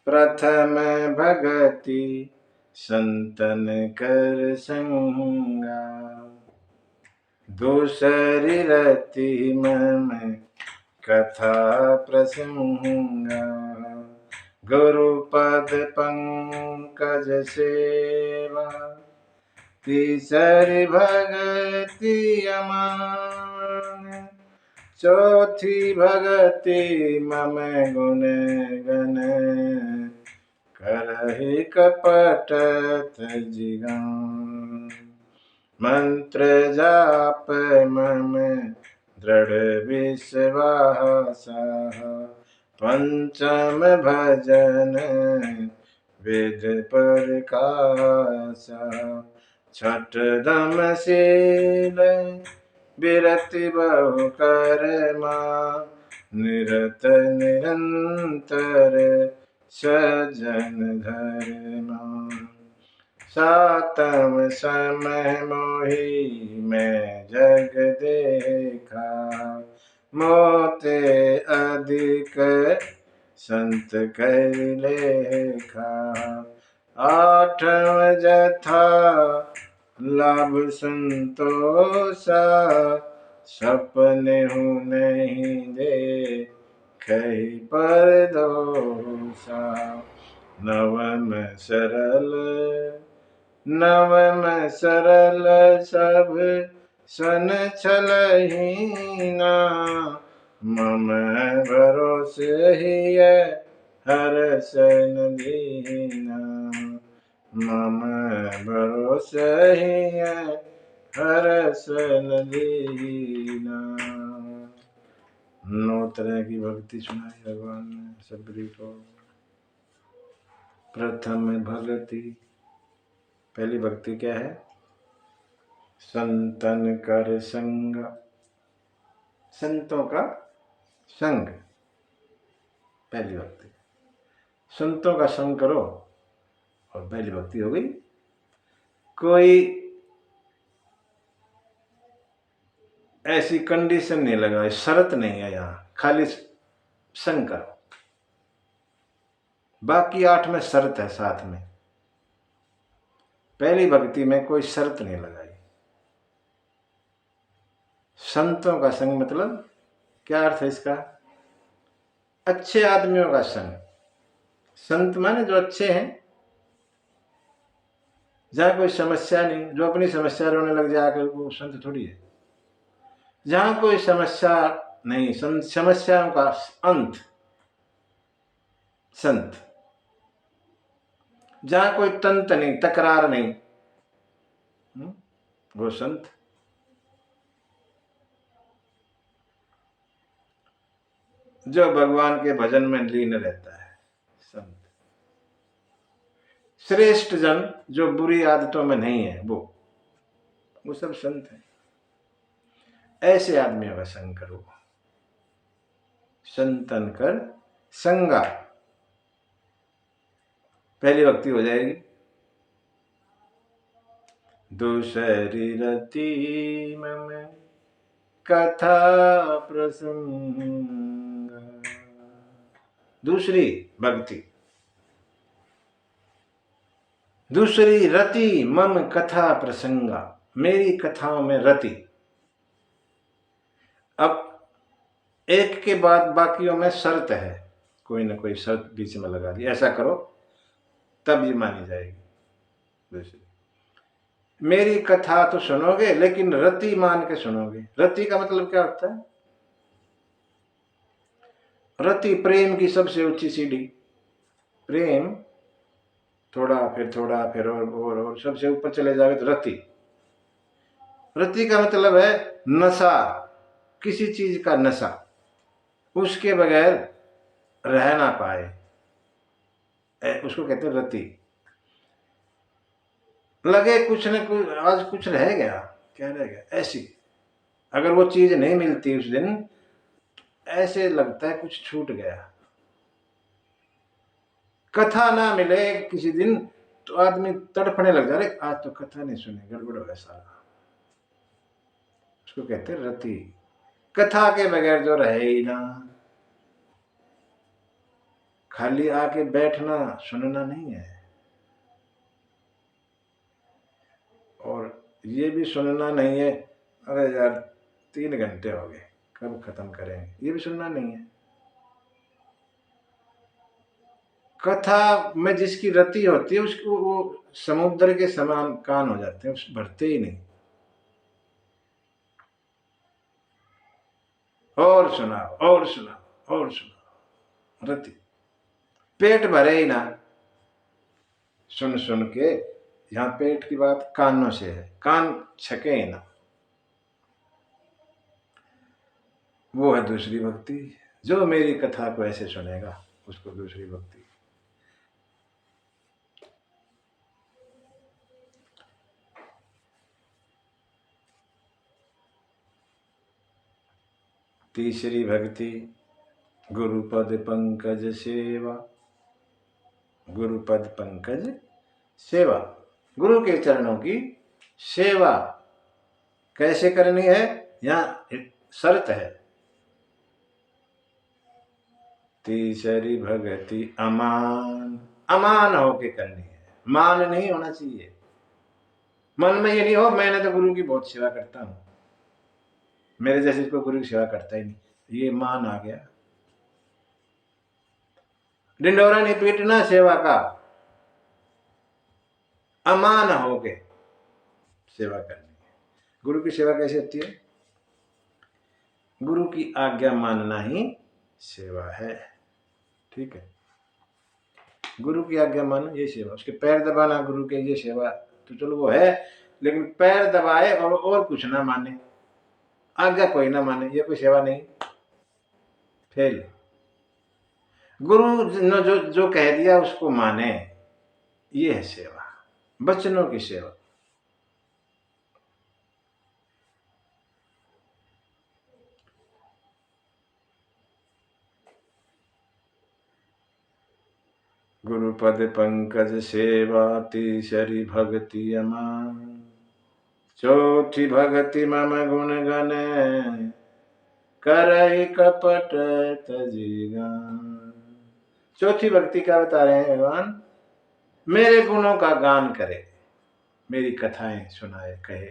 प्रथम भगति संतन कर संगा, दूसरी रति मन कथा प्रसंगा, गुरुपद पंकज सेवा, तीसरी भगति अमान, चौथी भगति मम गुण गण, करहि कपट तजिगान, मंत्र जाप मम दृढ़ विश्वासा, पंचम भजन विध प्रकाशा, छठ दम शील विरति बहु कर्मा, निरत निरंतर सज्जन धर्मा, सातम समय मोहि मैं जग देखा, मोते अधिक संत कर लेखा, आठम जथा लाभ संतोषा, सपने हूँ नहीं दे कही पर दोषा, नवम सरल सब सन छलहीना, मम भरोसे ही हर सन दीना, मम भरोसे ही हर सन दीना। 9 तरह की भक्ति सुनाई भगवान ने सबरी को। प्रथम भक्ति, पहली भक्ति क्या है? संतन कर संग, संतों का संग, पहली भक्ति। संतों का संग करो और पहली भक्ति हो गई। कोई ऐसी कंडीशन नहीं लगाई, शर्त नहीं है यहाँ, खाली संग करो। बाकी 8 में शर्त है साथ में, पहली भक्ति में कोई शर्त नहीं लगाई। संतों का संग मतलब क्या अर्थ है इसका? अच्छे आदमियों का संग। संत माने जो अच्छे हैं, जहां कोई समस्या नहीं, जो अपनी समस्या रोने लग जाकर वो संत थोड़ी है। जहां कोई समस्या नहीं, समस्याओं का अंत संत। जहां कोई तंत नहीं, तकरार नहीं, वो संत। जो भगवान के भजन में लीन रहता है, संत। श्रेष्ठ जन जो बुरी आदतों में नहीं है, वो सब संत है। ऐसे आदमियों का संग करो। संतन कर संगा, पहली भक्ति हो जाएगी। दूसरी रति मम कथा प्रसंग, दूसरी भक्ति। दूसरी रति मम कथा प्रसंगा, मेरी कथाओं में रति। अब एक के बाद बाकियों में शर्त है, कोई ना कोई शर्त बीच में लगा दी, ऐसा करो तब ये मानी जाएगी। दूसरी, मेरी कथा तो सुनोगे लेकिन रति मान के सुनोगे। रति का मतलब क्या होता है? रति प्रेम की सबसे ऊंची सीढ़ी। प्रेम थोड़ा फिर और सबसे ऊपर चले जाओगे तो रति। रति का मतलब है नशा, किसी चीज का नशा, उसके बगैर रह ना पाए, उसको कहते हैं रति। लगे कुछ न कुछ, आज कुछ रह गया, क्या रह गया, ऐसी अगर वो चीज नहीं मिलती उस दिन, ऐसे लगता है कुछ छूट गया। कथा ना मिले किसी दिन तो आदमी तड़फने लग जा रहे, आज तो कथा नहीं सुनी, गड़बड़ हो गया सारा। उसको कहते हैं रति। कथा के बगैर जो रहे ही ना, खाली आके बैठना सुनना नहीं है, और ये भी सुनना नहीं है अरे यार 3 घंटे हो गए कब खत्म करेंगे, ये भी सुनना नहीं है। कथा में जिसकी रति होती है उसको वो समुद्र के समान कान हो जाते हैं, उस भरते ही नहीं। और सुनाओ और सुनाओ और सुनाओ, रति। पेट भरे ही ना, सुन सुन के। यहाँ पेट की बात कानों से है, कान छके ही ना। वो है दूसरी भक्ति। जो मेरी कथा को ऐसे सुनेगा उसको दूसरी भक्ति। तीसरी भक्ति गुरुपद पंकज सेवा। गुरुपद पंकज सेवा, गुरु के चरणों की सेवा कैसे करनी है, यहाँ शर्त है। तीसरी भक्ति अमान, अमान होके करनी है, मान नहीं होना चाहिए। मन में ये नहीं हो मैंने तो गुरु की बहुत सेवा करता हूं, मेरे जैसे कोई गुरु की सेवा करता ही नहीं, ये मान आ गया। डिंडोरा नहीं पीटना सेवा का, अमान होके सेवा करनी है। गुरु की सेवा कैसे होती है? गुरु की आज्ञा मानना ही सेवा है, ठीक है। गुरु की आज्ञा मानो ये सेवा, उसके पैर दबाना गुरु के ये सेवा तो चलो वो है, लेकिन पैर दबाए और कुछ ना माने, आज्ञा कोई ना माने, ये कोई सेवा नहीं, फेल। गुरु ने जो कह दिया उसको माने, ये है सेवा, बच्चनों की सेवा। गुरुपद पंकज सेवा तीसरी भक्ति अमान। चौथी भक्ति मम गुण गण करई कपट तजिगान। चौथी भक्ति क्या बता रहे हैं भगवान? मेरे गुणों का गान करे, मेरी कथाएं सुनाए कहे,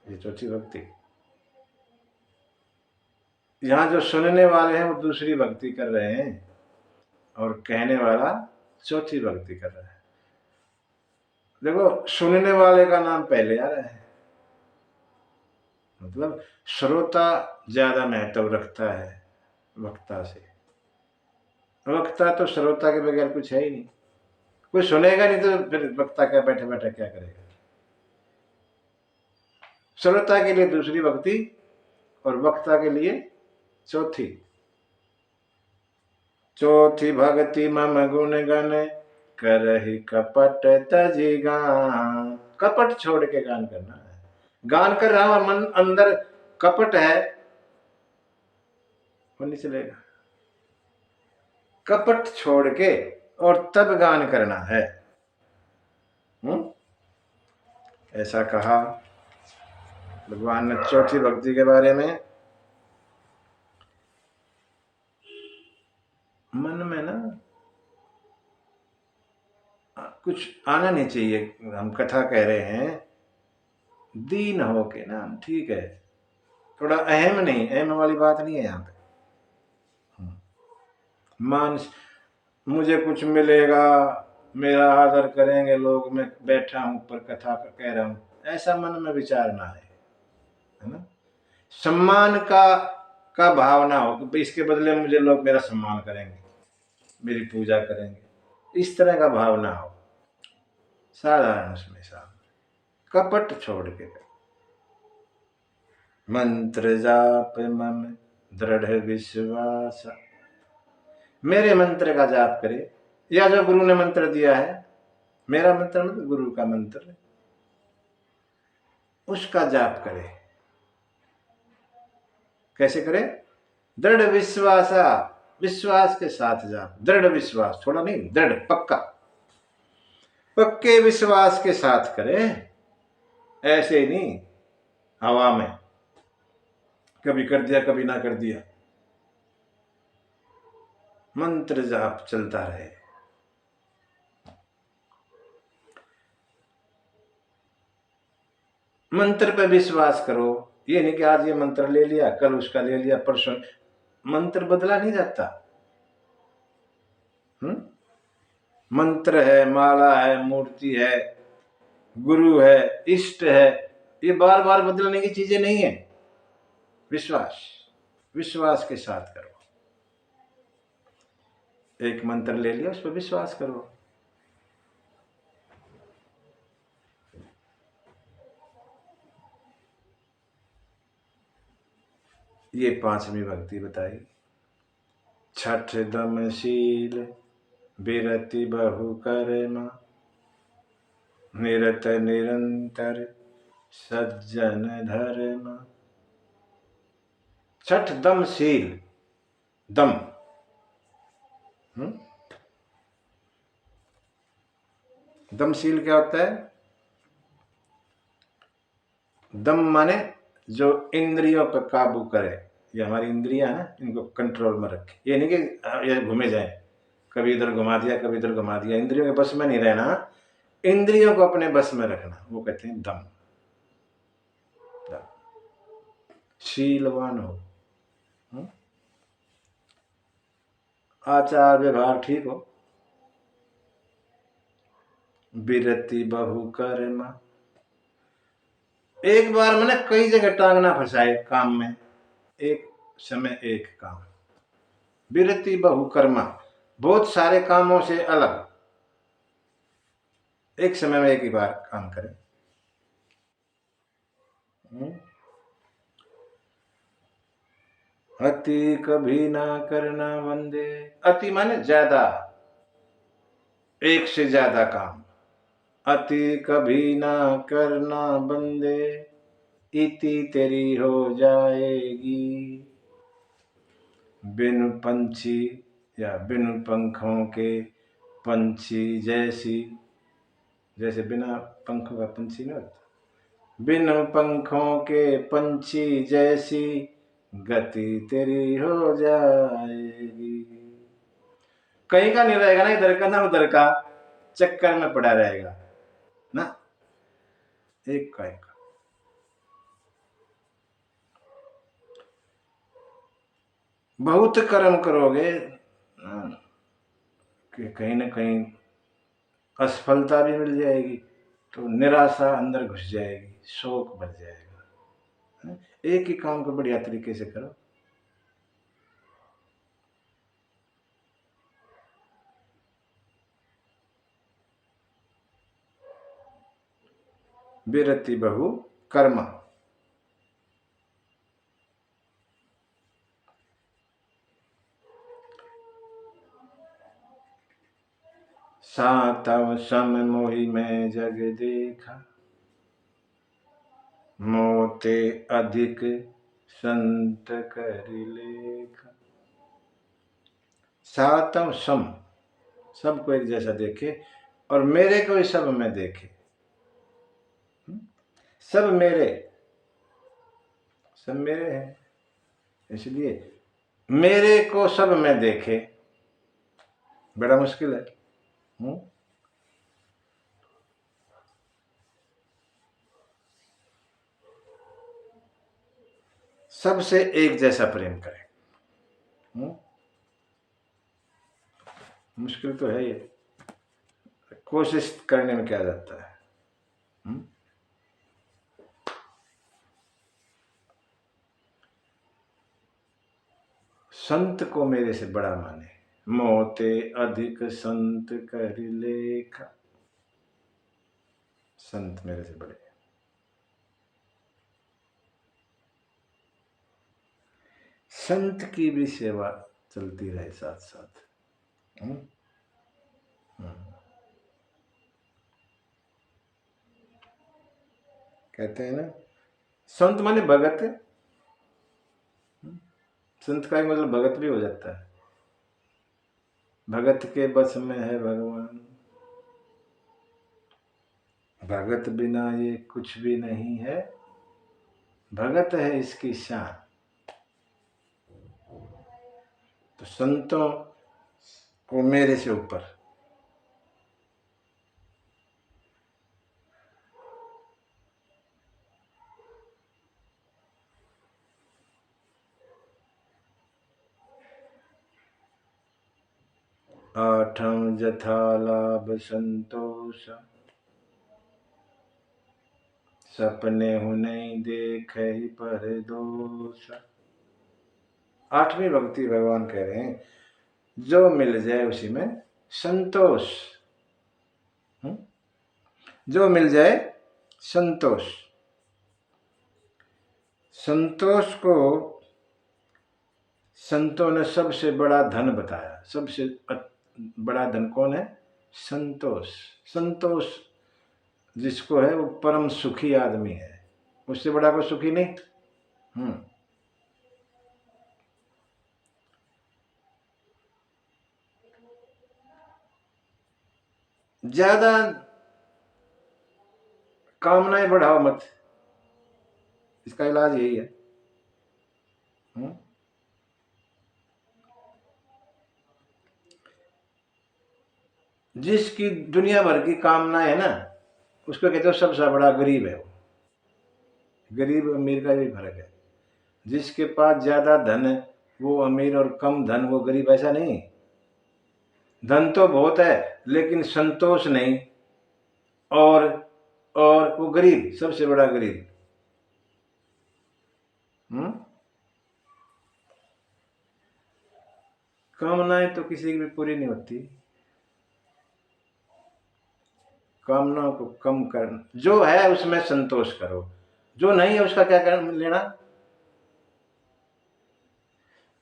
ये चौथी भक्ति। यहाँ जो सुनने वाले हैं वो दूसरी भक्ति कर रहे हैं और कहने वाला चौथी भक्ति कर रहा है। देखो सुनने वाले का नाम पहले आ रहा है, मतलब श्रोता ज्यादा महत्व रखता है वक्ता से। वक्ता तो श्रोता के बगैर कुछ है ही नहीं, कोई सुनेगा नहीं तो फिर वक्ता क्या बैठे बैठे क्या करेगा। श्रोता के लिए दूसरी भक्ति और वक्ता के लिए चौथी। चौथी भक्ति मम गुण गण करहि कपट तजी गान। कपट छोड़ के गान करना है। गान कर रहा हूं, मन अंदर कपट है, वो नहीं चलेगा। कपट छोड़ के और तब गान करना है। ऐसा कहा भगवान ने चौथी भक्ति के बारे में। मन में ना कुछ आना नहीं चाहिए। हम कथा कह रहे हैं, दीन हो के ना, ठीक है, थोड़ा अहम नहीं, अहम वाली बात नहीं है यहाँ पे। मान मुझे कुछ मिलेगा, मेरा आदर करेंगे लोग, मैं बैठा हूं ऊपर कथा कह रहा हूं, ऐसा मन में विचार ना है ना। सम्मान का भावना हो कि इसके बदले मुझे लोग मेरा सम्मान करेंगे, मेरी पूजा करेंगे, इस तरह का भावना हो, साधारण उसमें साथ कपट छोड़ के। मंत्र जाप मम दृढ़ विश्वास, मेरे मंत्र का जाप करे, या जो गुरु ने मंत्र दिया है, मेरा मंत्र मतलब गुरु का मंत्र, उसका जाप करे। कैसे करे? दृढ़ विश्वासा, विश्वास के साथ जाप। दृढ़ विश्वास, थोड़ा नहीं, दृढ़, पक्का, पक्के विश्वास के साथ करे, ऐसे ही नहीं हवा में, कभी कर दिया कभी ना कर दिया। मंत्र जाप चलता रहे। मंत्र पे विश्वास करो, ये नहीं कि आज ये मंत्र ले लिया, कल उसका ले लिया, परसों। मंत्र बदला नहीं जाता। मंत्र है, माला है, मूर्ति है, गुरु है, इष्ट है, ये बार बार बदलने की चीजें नहीं है। विश्वास, विश्वास के साथ करो। एक मंत्र ले लिया, उस पर विश्वास करो। ये पांचवी भक्ति बताई। छठ दमशील बिरति बहु कर्म, निरत निरंतर सज्जन धर्म। छठ दमशील, दम, दमशील क्या होता है? दम माने जो इंद्रियों पर काबू करे। ये हमारी इंद्रियां है ना, इनको कंट्रोल में रखे। ये नहीं कि ये घूमे जाए, कभी इधर घुमा दिया कभी इधर घुमा दिया। इंद्रियों के बस में नहीं रहना, इंद्रियों को अपने बस में रखना, वो कहते हैं दम। शीलवान हो, आचार व्यवहार ठीक हो, बिरति बहु कर्म, एक बार मैंने कई जगह टांग ना फंसाए काम में, एक समय एक काम। बिरति बहु कर्मा, बहुत सारे कामों से अलग, एक समय में एक ही बार काम करें। अति कभी ना करना बंदे, अति माने ज्यादा, एक से ज्यादा काम। अति कभी ना करना बंदे, इति तेरी हो जाएगी। बिन पंछी या बिन पंखों के पंछी जैसी, जैसे बिना पंखों का पंछी नहीं होता, बिन पंखों के पंछी जैसी गति तेरी हो जाएगी। कहीं का नहीं रहेगा ना, इधर का ना उधर का, चक्कर में पड़ा रहेगा ना, एक का एक। बहुत कर्म करोगे कि कहीं ना कहीं असफलता भी मिल जाएगी, तो निराशा अंदर घुस जाएगी, शोक बढ़ जाएगा। एक ही काम को बढ़िया तरीके से करो। बिरति बहु कर्म, सातव सम मोहि मैं जग देखा, मोते अधिक संत कर लेखा। सातव सम, सबको एक जैसा देखे और मेरे को ही सब में देखे। सब मेरे हैं, इसलिए मेरे को सब में देखे, बड़ा मुश्किल है। सबसे एक जैसा प्रेम करें। मुश्किल तो है ये, कोशिश करने में क्या जाता है। संत को मेरे से बड़ा माने, मोते अधिक संत कर लेखा। संत मेरे से बड़े। संत की भी सेवा चलती रहे साथ साथ। कहते हैं ना, संत माने भगत। संत का मतलब भगत भी हो जाता है। भगत के बस में है भगवान, भगत बिना ये कुछ भी नहीं है, भगत है इसकी शान। तो संतों को मेरे से ऊपर। आठम जथा लाभ संतोष, सपने हूँ नहीं देख ही पर दोष। आठवीं भक्ति भगवान कह रहे हैं, जो मिल जाए उसी में संतोष। जो मिल जाए संतोष। संतोष को संतों ने सबसे बड़ा धन बताया। सबसे बड़ा धन कौन है? संतोष। संतोष जिसको है वो परम सुखी आदमी है, उससे बड़ा कोई सुखी नहीं। ज्यादा कामनाएं बढ़ाओ मत, इसका इलाज यही है। जिसकी दुनिया भर की कामनाएं है ना, उसको कहते हो सबसे बड़ा गरीब है। वो गरीब अमीर का भी फर्क है। जिसके पास ज्यादा धन है वो अमीर, और कम धन वो गरीब, ऐसा नहीं। धन तो बहुत है लेकिन संतोष नहीं, और वो गरीब, सबसे बड़ा गरीब। कामनाएं तो किसी की भी पूरी नहीं होती। कामनाओं को कम कर, जो है उसमें संतोष करो, जो नहीं है उसका क्या कर लेना।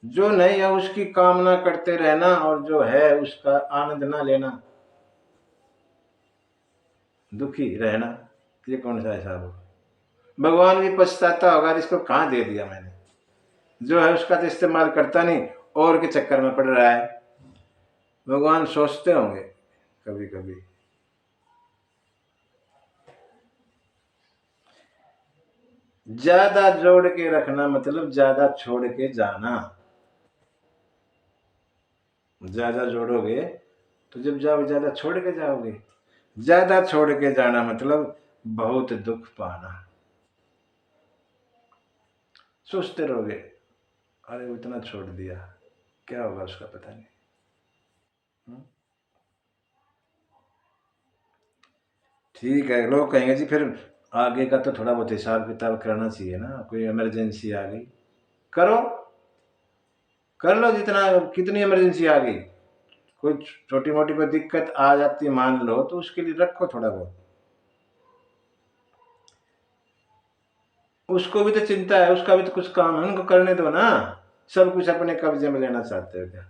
जो नहीं है उसकी कामना करते रहना, और जो है उसका आनंद ना लेना, दुखी रहना, ये कौन सा हिसाब हो। भगवान भी पछताता होगा, इसको कहाँ दे दिया मैंने। जो है उसका तो इस्तेमाल करता नहीं, और के चक्कर में पड़ रहा है। भगवान सोचते होंगे कभी कभी। ज्यादा जोड़ के रखना मतलब ज्यादा छोड़ के जाना। ज्यादा जोड़ोगे तो जब जाओ ज्यादा छोड़ के जाओगे। ज्यादा छोड़ के जाना मतलब बहुत दुख पाना। सोचते रहोगे, अरे वो इतना छोड़ दिया, क्या होगा उसका पता नहीं। ठीक है, लोग कहेंगे जी फिर आगे का तो थोड़ा बहुत हिसाब किताब करना चाहिए ना, कोई इमरजेंसी आ गई, करो, कर लो जितना, कितनी इमरजेंसी आ गई, कोई छोटी मोटी कोई दिक्कत आ जाती मान लो, तो उसके लिए रखो थोड़ा बहुत। उसको भी तो चिंता है, उसका भी तो कुछ काम है, उनको करने दो ना। सब कुछ अपने कब्जे में लेना चाहते हो क्या?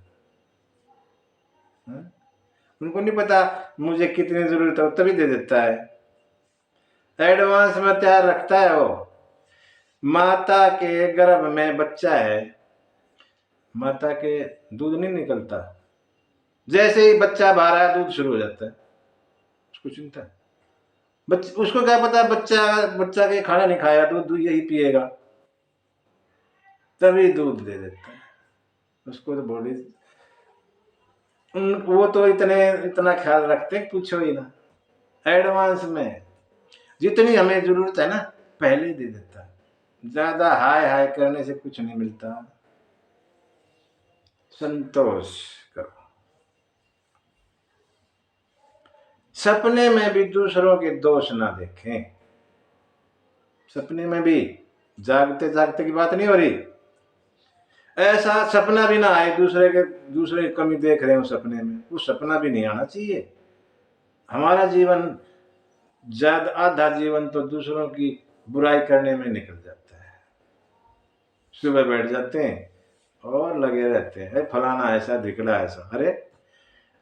उनको नहीं पता मुझे कितनी जरूरत है, तभी दे देता है। एडवांस में तैयार रखता है वो। माता के गर्भ में बच्चा है, माता के दूध नहीं निकलता, जैसे ही बच्चा बाहर आया दूध शुरू हो जाता है, उसको चिंता है। उसको क्या पता बच्चा बच्चा के खाना नहीं खाया, दूध यही पिएगा, तभी दूध दे देता है। उसको तो बॉडी, वो तो इतना ख्याल रखते हैं, पूछो ही ना। एडवांस में जितनी हमें जरूरत है ना पहले ही दे देता है। ज्यादा हाय हाय करने से कुछ नहीं मिलता। संतोष करो। सपने में भी दूसरों के दोष ना देखें। सपने में भी, जागते जागते की बात नहीं हो रही, ऐसा सपना भी ना आए दूसरे की कमी देख रहे हो सपने में, वो सपना भी नहीं आना चाहिए। हमारा जीवन ज्यादा आधा जीवन तो दूसरों की बुराई करने में निकल जाता है। सुबह बैठ जाते हैं और लगे रहते हैं, फलाना ऐसा धिकड़ा ऐसा। अरे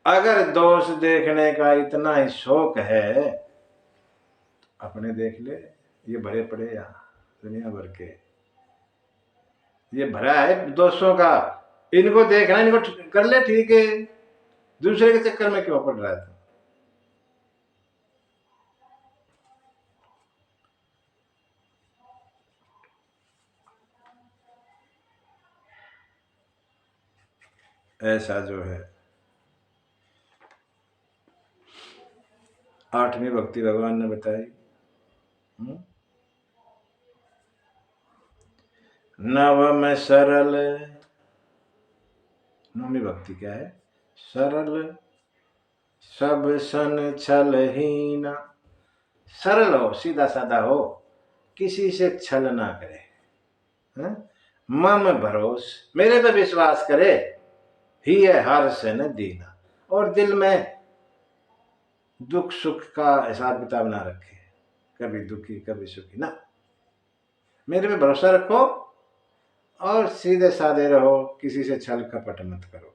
अगर दोष देखने का इतना ही शौक है, अपने देख ले। ये भरे पड़े यहाँ दुनिया भर के, ये भरा है दोस्तों का, इनको देखना, इनको कर ले ठीक है, दूसरे के चक्कर में क्यों पड़ रहा है? ऐसा जो है 8वीं भक्ति भगवान ने बताई। नव में सरल, 9वीं भक्ति क्या है? सरल सब सन छलहीना। सरल हो, सीधा साधा हो, किसी से छल ना करे, मम भरोस, मेरे पे विश्वास करे, ही है हर्ष न दीना, और दिल में दुख सुख का हिसाब किताब ना रखे, कभी दुखी कभी सुखी ना, मेरे पे भरोसा रखो और सीधे साधे रहो, किसी से छल कपट मत करो।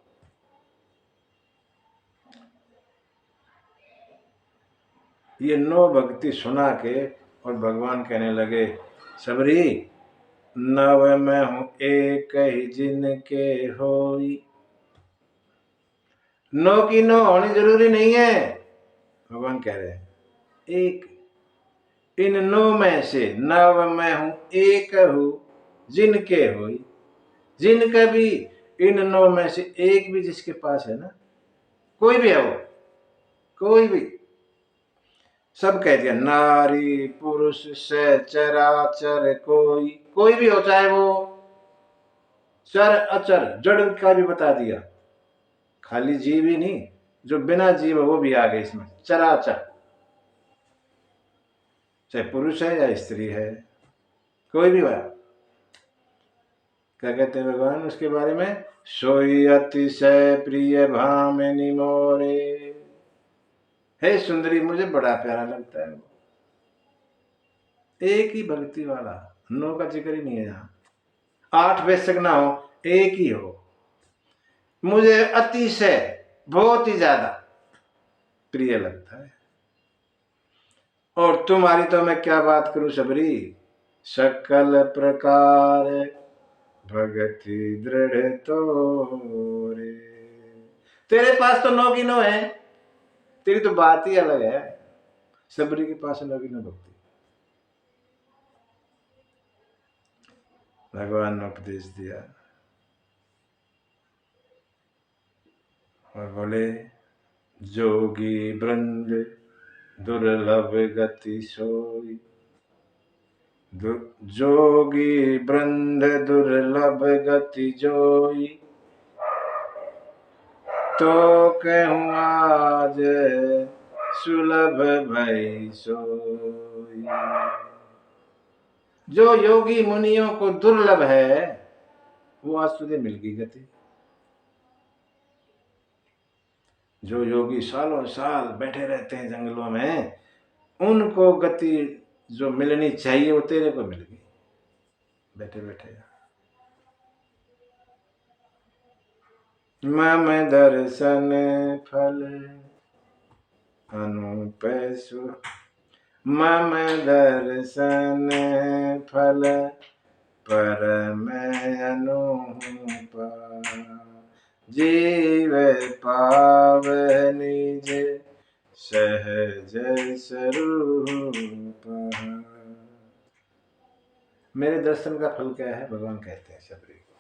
ये 9 भक्ति सुना के और भगवान कहने लगे, सबरी नव में हूं एक ही जिनके होई। 9 की 9 होनी जरूरी नहीं है, भगवान कह रहे हैं एक, इन 9 में से नव में हूं एक हूं जिनके होई। जिनके भी, इन 9 में से एक भी जिसके पास है ना, कोई भी है वो, कोई भी, सब कह दिया, नारी पुरुष से चराचर कोई भी हो, चाहे वो चर अचर जड़ का भी बता दिया, खाली जीव ही नहीं, जो बिना जीव वो भी आ गए इसमें, चराचर, चाहे पुरुष है या स्त्री है, कोई भी बात। क्या कहते हैं भगवान उसके बारे में? सोई अतिशय प्रिय भामिनी मोरे। हे सुंदरी, मुझे बड़ा प्यारा लगता है वो। एक ही भक्ति वाला, 9 का जिक्र ही नहीं है यहाँ, 8 बेशक ना हो, एक ही हो, मुझे अतिशय बहुत ही ज्यादा प्रिय लगता है। और तुम्हारी तो मैं क्या बात करूं सबरी, सकल प्रकार भगति दृढ़ तोरे। तेरे पास तो 9 की 9 है, तेरी तो बात ही अलग है। सबरी के पास 9 की 9 भक्ति। भगवान ने उपदेश दिया और बोले, जोगी वृंद दुर्लभ गति सोई। जोगी वृंद दुर्लभ गति जोई, तो कहूँ आज सुलभ भई सोई। जो योगी मुनियों को दुर्लभ है, वो आज तुझे मिल गई गति। जो योगी सालों साल बैठे रहते हैं जंगलों में, उनको गति जो मिलनी चाहिए वो तेरे को मिल गई बैठे बैठे। मम दर्शन फल अनूप मम दर्शन फल परम अनूप जीव पाव निज सहज स्वरूप। मेरे दर्शन का फल क्या है? भगवान कहते हैं शबरी को,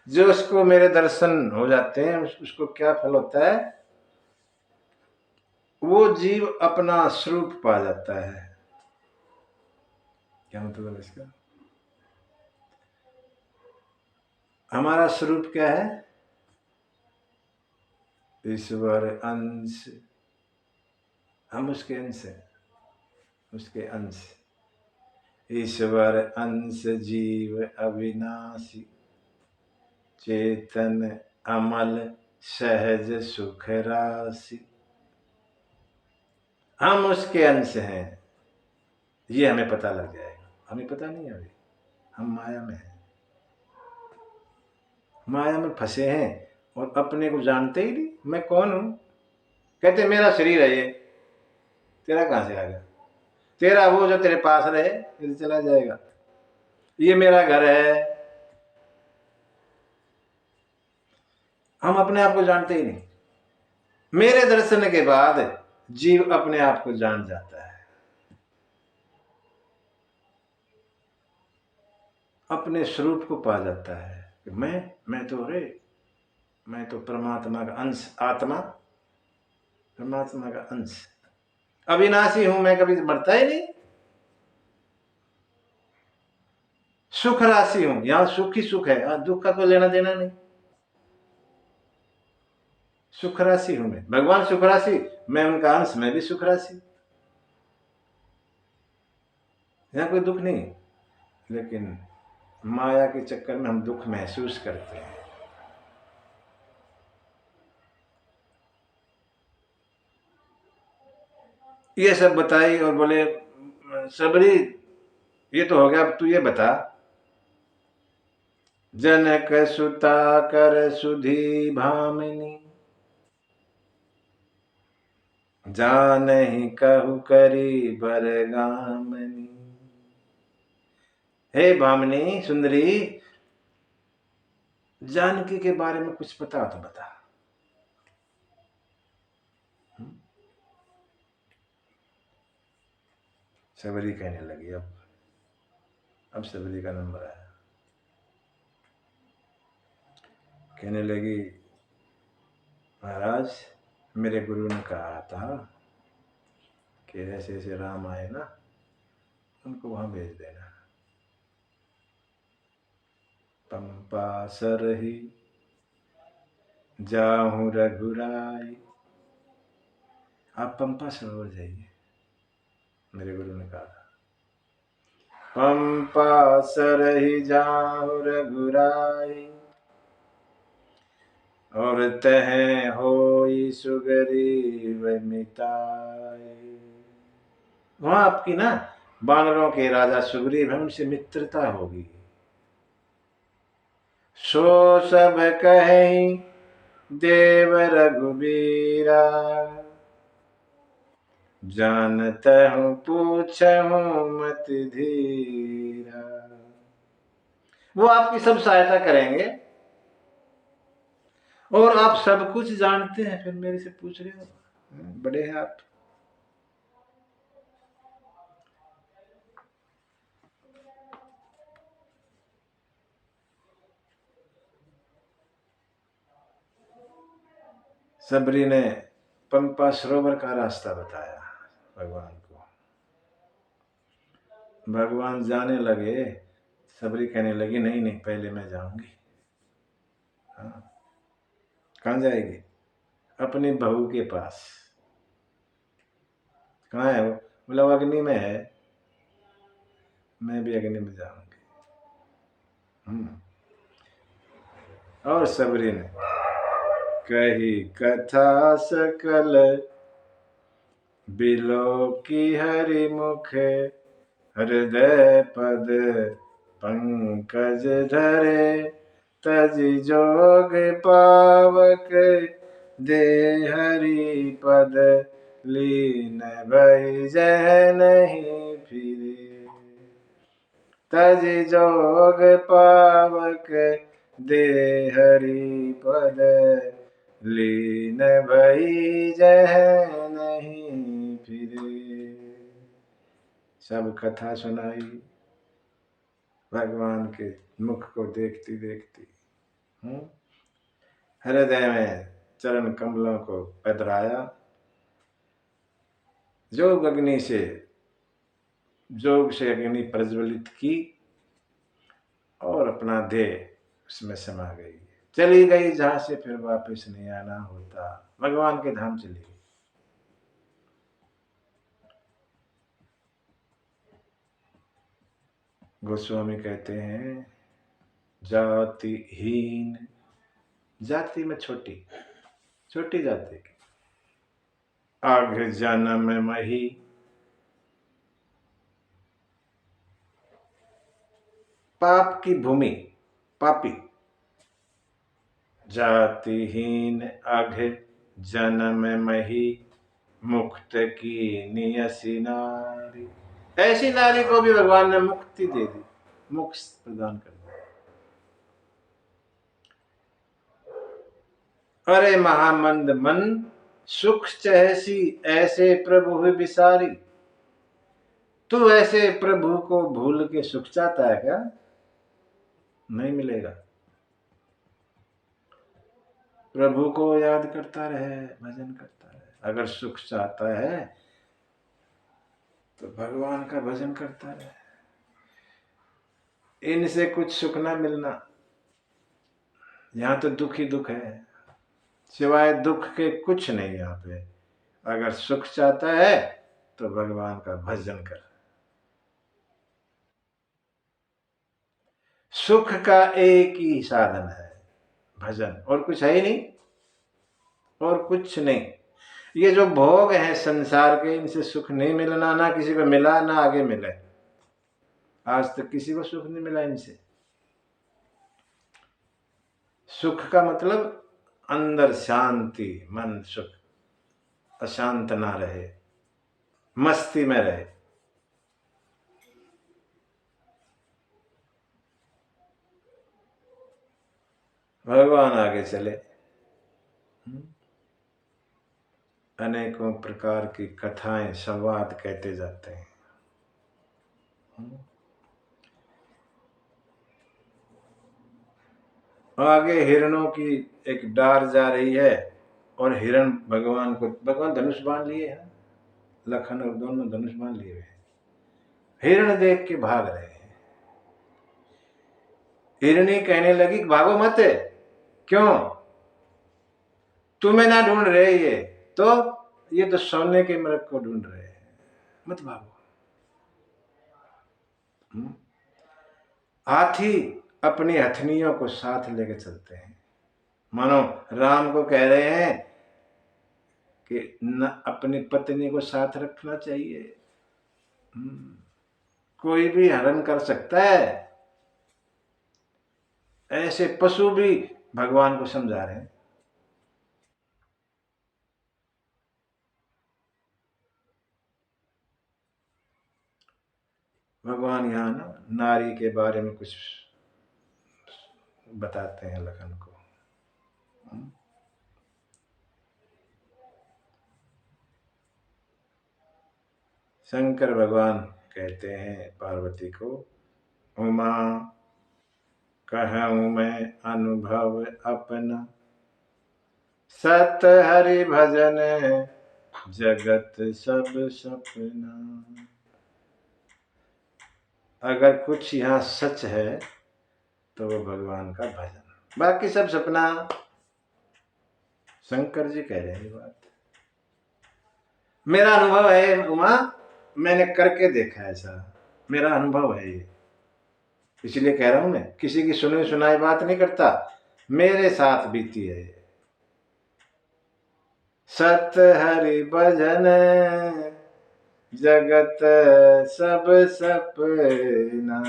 जो उसको मेरे दर्शन हो जाते हैं उसको क्या फल होता है? वो जीव अपना स्वरूप पा जाता है। क्या मतलब है इसका? हमारा स्वरूप क्या है? ईश्वर अंश, हम उसके अंश हैं, उसके अंश। ईश्वर अंश जीव अविनाशी, चेतन अमल सहज सुख राशि। हम उसके अंश हैं, ये हमें पता लग जाएगा। हमें पता नहीं है अभी, हम माया में हैं, माया में फंसे हैं और अपने को जानते ही नहीं। मैं कौन हूं? कहते मेरा शरीर है ये। तेरा कहां से आ गया? तेरा वो जो तेरे पास रहे फिर चला जाएगा। ये मेरा घर है। हम अपने आप को जानते ही नहीं। मेरे दर्शन के बाद जीव अपने आप को जान जाता है, अपने स्वरूप को पा जाता है कि मैं तो मैं तो परमात्मा का अंश, आत्मा परमात्मा का अंश, अविनाशी हूं मैं, कभी मरता ही नहीं। सुख राशि हूं, यहां सुख ही सुख है, दुख का कोई लेना देना नहीं। सुख राशि हूं मैं, भगवान सुख राशि, मैं उनका अंश, मैं भी सुख राशि। यहां कोई दुख नहीं, लेकिन माया के चक्कर में हम दुख महसूस करते हैं। ये सब बताई और बोले सबरी ये तो हो गया, अब तू ये बता, जनक सुता कर सुधी भामिनी, जानहि कहु करी बरगामनी। हे भामिनी सुंदरी, जानकी के बारे में कुछ पता तो बता। सबरी कहने लगी, अब सबरी का नंबर आया। कहने लगी महाराज, मेरे गुरु ने कहा था कि ऐसे ऐसे राम आए ना, उनको वहां भेज देना। पंपा सरही जाहूं रघुराई, आप पंपा सरोवर जाइए, मेरे गुरु ने कहा था। पंपा सरही जाहूं रघुराई, और तह होई सुग्रीव मिताई। वहां आपकी ना बानरों के राजा सुग्रीव है, उनसे मित्रता होगी। सो सब कहे देव रघुबीरा, जानत हूँ पूछहूँ मत धीरा। वो आपकी सब सहायता करेंगे और आप सब कुछ जानते हैं, फिर मेरे से पूछ रहे हो? बड़े हैं आप। सबरी ने पंपा सरोवर का रास्ता बताया भगवान को। भगवान जाने लगे, सबरी कहने लगी नहीं नहीं, पहले मैं जाऊंगी। हाँ, कहाँ जाएगी? अपनी बहू के पास। कहाँ है वो? बोला वो अग्नि में है। मैं भी अग्नि में जाऊंगी। और सबरी ने कही कथा सकल, बिलो की हरि मुख, हृदय पद पंकज धरे, तज जोग पावक दे हरि पद लीन भई जह नहीं फिरे। तज जोग पावक दे हरि पद लीन भई जह नहीं फिरे। सब कथा सुनाई भगवान के मुख को देखती देखती। हृदय में चरण कमलों को पधराया, जोग अग्नि से जोग से अग्नि प्रज्वलित की और अपना देह उसमें समा गई। चली गई जहां से फिर वापस नहीं आना होता, भगवान के धाम चली गई। गोस्वामी कहते हैं जातिहीन, जाति में छोटी छोटी जाति की, आघ जन्म मही, पाप की भूमि, पापी। जातिहीन अघ जन्म मही, मुक्त की नियसी नारी। ऐसी नारी को भी भगवान ने मुक्ति दे दी, मोक्ष प्रदान कर दिया। अरे महामंद मन, सुख चहसी ऐसे प्रभु बिसारी। तू ऐसे प्रभु को भूल के सुख चाहता है क्या? नहीं मिलेगा। प्रभु को याद करता रहे, भजन करता रहे। अगर सुख चाहता है तो भगवान का भजन करता रहे। इनसे कुछ सुख ना मिलना, यहां तो दुख ही दुख है, सिवाय दुख के कुछ नहीं यहाँ पे। अगर सुख चाहता है तो भगवान का भजन कर। सुख का एक ही साधन है, भजन, और कुछ है ही नहीं, और कुछ नहीं। ये जो भोग हैं संसार के, इनसे सुख नहीं मिलना, ना किसी को मिला ना आगे मिले। आज तक किसी को सुख नहीं मिला इनसे। सुख का मतलब अंदर शांति, मन सुख, अशांत ना रहे, मस्ती में रहे। भगवान आगे चले, अनेकों प्रकार की कथाएं संवाद कहते जाते हैं। आगे हिरणों की एक डार जा रही है और हिरण भगवान धनुष बांध लिए हैं, लखन और दोनों धनुष बांध लिए हुए हैं। हिरण देख के भाग रहे हैं। हिरणी कहने लगी भागो मत। क्यों? तुम्हें ना ढूंढ रहे ये तो सोने के मृग को ढूंढ रहे हैं, मत भागो। हाथी अपनी हथनियों को साथ लेके चलते हैं, मानो राम को कह रहे हैं कि न अपनी पत्नी को साथ रखना चाहिए। कोई भी हरण कर सकता है। ऐसे पशु भी भगवान को समझा रहे हैं। भगवान यहाँ ना नारी के बारे में कुछ बताते हैं लखन को। शंकर भगवान कहते हैं पार्वती को, उमा कहूँ मैं अनुभव अपना, सत हरि भजन जगत सब सपना। अगर कुछ यहाँ सच है तो वो भगवान का भजन, बाकी सब सपना। शंकर जी कह रहे हैं ये बात। मेरा अनुभव है उमा, मैंने करके देखा है, ऐसा मेरा अनुभव है ये, इसलिए कह रहा हूं। मैं किसी की सुनी सुनाई बात नहीं करता, मेरे साथ बीती है। सत हरि भजन जगत सब सपना।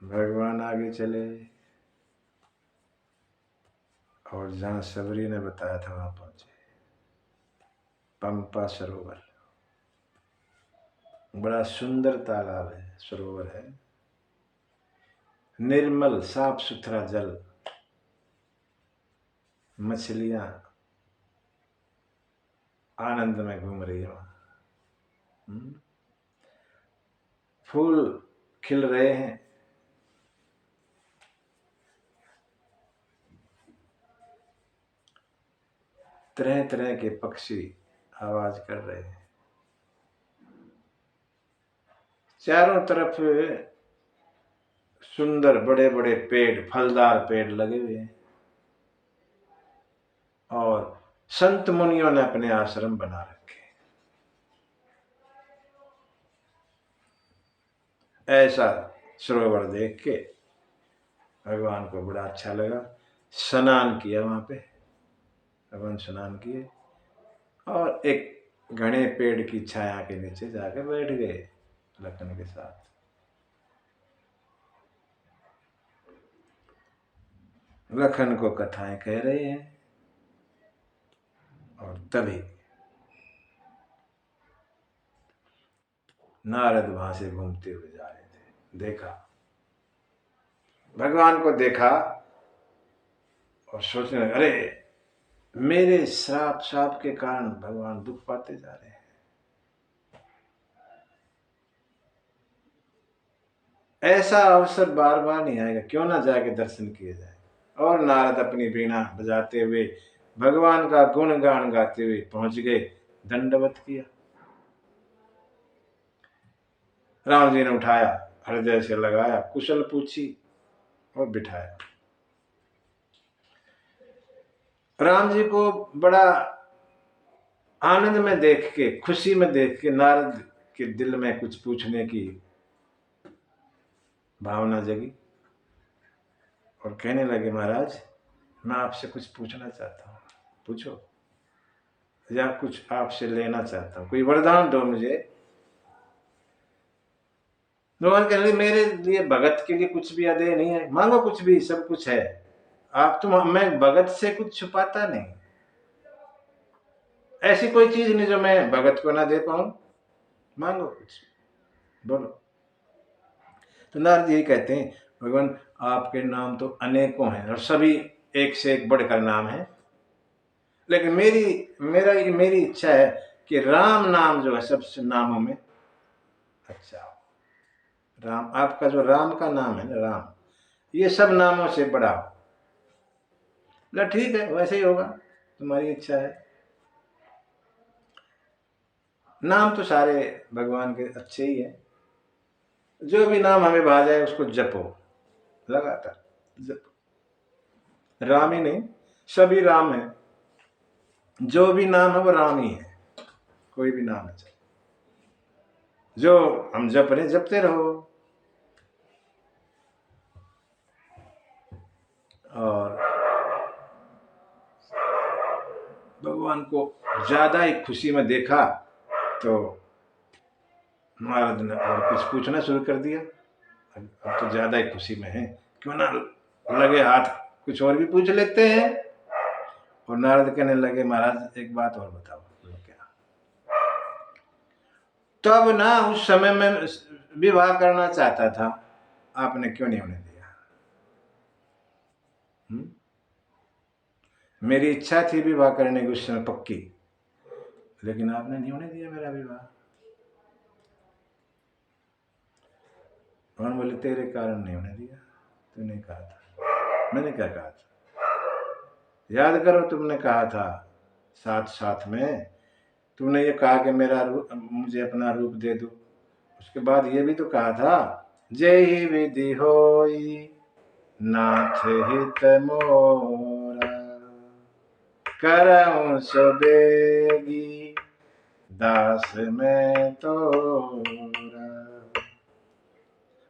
भगवान आगे चले और जहाँ सबरी ने बताया था वहां पहुंचे। पंपा सरोवर, बड़ा सुंदर तालाब है, सरोवर है, निर्मल साफ सुथरा जल, मछलियां आनंद में घूम रही है वहां, फूल खिल रहे हैं, तरह तरह के पक्षी आवाज कर रहे हैं, चारों तरफ सुंदर बड़े बड़े पेड़, फलदार पेड़ लगे हुए हैं और संत मुनियों ने अपने आश्रम बना रखे। ऐसा सरोवर देख के भगवान को बड़ा अच्छा लगा। स्नान किया वहां पे, भगवान स्नान किए और एक घने पेड़ की छाया के नीचे जाकर बैठ गए लखन के साथ। लखन को कथाएं कह रहे हैं और तभी नारद वहां से घूमते हुए जा रहे थे। देखा, भगवान को देखा और सोचने लगे, अरे मेरे श्राप शाप के कारण भगवान दुख पाते जा रहे हैं। ऐसा अवसर बार बार नहीं आएगा, क्यों ना जाके दर्शन किए जाए। और नारद अपनी वीणा बजाते हुए भगवान का गुणगान गाते हुए पहुंच गए, दंडवत किया। राम जी ने उठाया, हृदय से लगाया, कुशल पूछी और बिठाया। राम जी को बड़ा आनंद में देख के, खुशी में देख के नारद के दिल में कुछ पूछने की भावना जगी और कहने लगे, महाराज मैं आपसे कुछ पूछना चाहता हूँ, पूछो, या कुछ आपसे लेना चाहता हूँ, कोई वरदान दो मुझे। भगवान कहने लगे, मेरे लिए भगत के लिए कुछ भी अधेय नहीं है, मांगो कुछ भी, सब कुछ है। आप मैं भगत से कुछ छुपाता नहीं, ऐसी कोई चीज नहीं जो मैं भगत को ना दे पाऊं, मांगो कुछ, बोलो। तो नारद यही कहते हैं, भगवान आपके नाम तो अनेकों हैं और सभी एक से एक बढ़कर नाम है, लेकिन मेरी इच्छा है कि राम नाम जो है सबसे नामों में अच्छा हो। राम, आपका जो राम का नाम है ना, राम, ये सब नामों से बड़ा हो। ना ठीक है, वैसे ही होगा, तुम्हारी इच्छा है। नाम तो सारे भगवान के अच्छे ही है, जो भी नाम हमें भा जाए उसको जपो, लगातार जपो। राम ही नहीं, सभी राम है, जो भी नाम है वो राम ही है, कोई भी नाम है जो हम जप रहे, जपते रहो। और भगवान को ज्यादा ही खुशी में देखा तो नारद ने और कुछ पूछना शुरू कर दिया। अब तो ज्यादा ही खुशी में है, क्यों ना लगे हाथ, कुछ और भी पूछ लेते हैं। और नारद कहने लगे, महाराज एक बात और बताओ। क्या? तब ना उस समय में विवाह करना चाहता था, आपने क्यों नहीं होने दिया? मेरी इच्छा थी विवाह करने की उस समय पक्की, लेकिन आपने नहीं होने दिया मेरा विवाह। भगवान बोले, तेरे कारण नहीं होने दिया, तूने कहा था। मैंने क्या कहा था? याद करो, तुमने कहा था साथ साथ में, तुमने ये कहा कि मेरा मुझे अपना रूप दे दो। उसके बाद ये भी तो कहा था, जय ही विधि होई नाथ हित मोरा, करऊं सो बेगी दास में तोरा।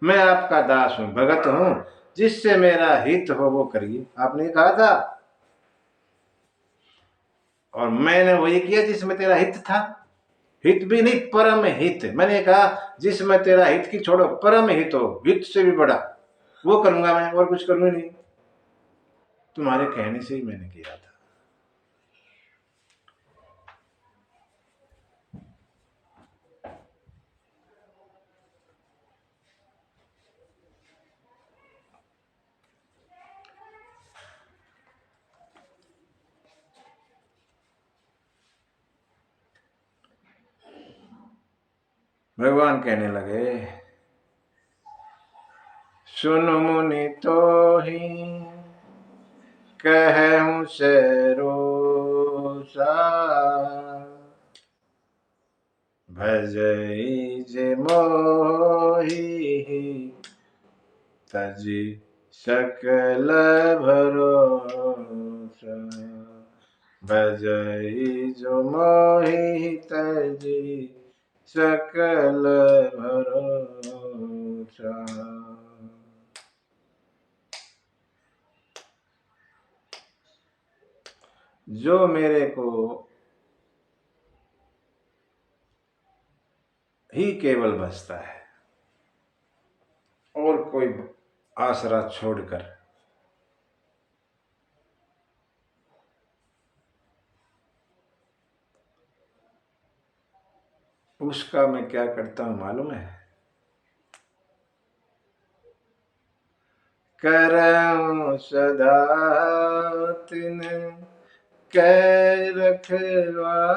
मैं आपका दास हूं, भगत हूं, जिससे मेरा हित हो वो करिए, आपने कहा था। और मैंने वही किया जिसमें तेरा हित था। हित भी नहीं, परम हित। मैंने कहा जिसमें तेरा हित की छोड़ो, परम हित हो, हित से भी बड़ा। वो करूंगा मैं, और कुछ करूंगा नहीं। तुम्हारे कहने से ही मैंने किया था। भगवान कहने लगे, सुन मुनि तो ही कहूँ से रोसा, भजई जे मोहि तजी सकल भरोसा, भजई जो मोहि तजी सकल भरोसा। जो मेरे को ही केवल बसता है और कोई आसरा छोड़कर उसका मैं क्या करता हूं मालूम है? करऊं सदा तिन कै रखवारी,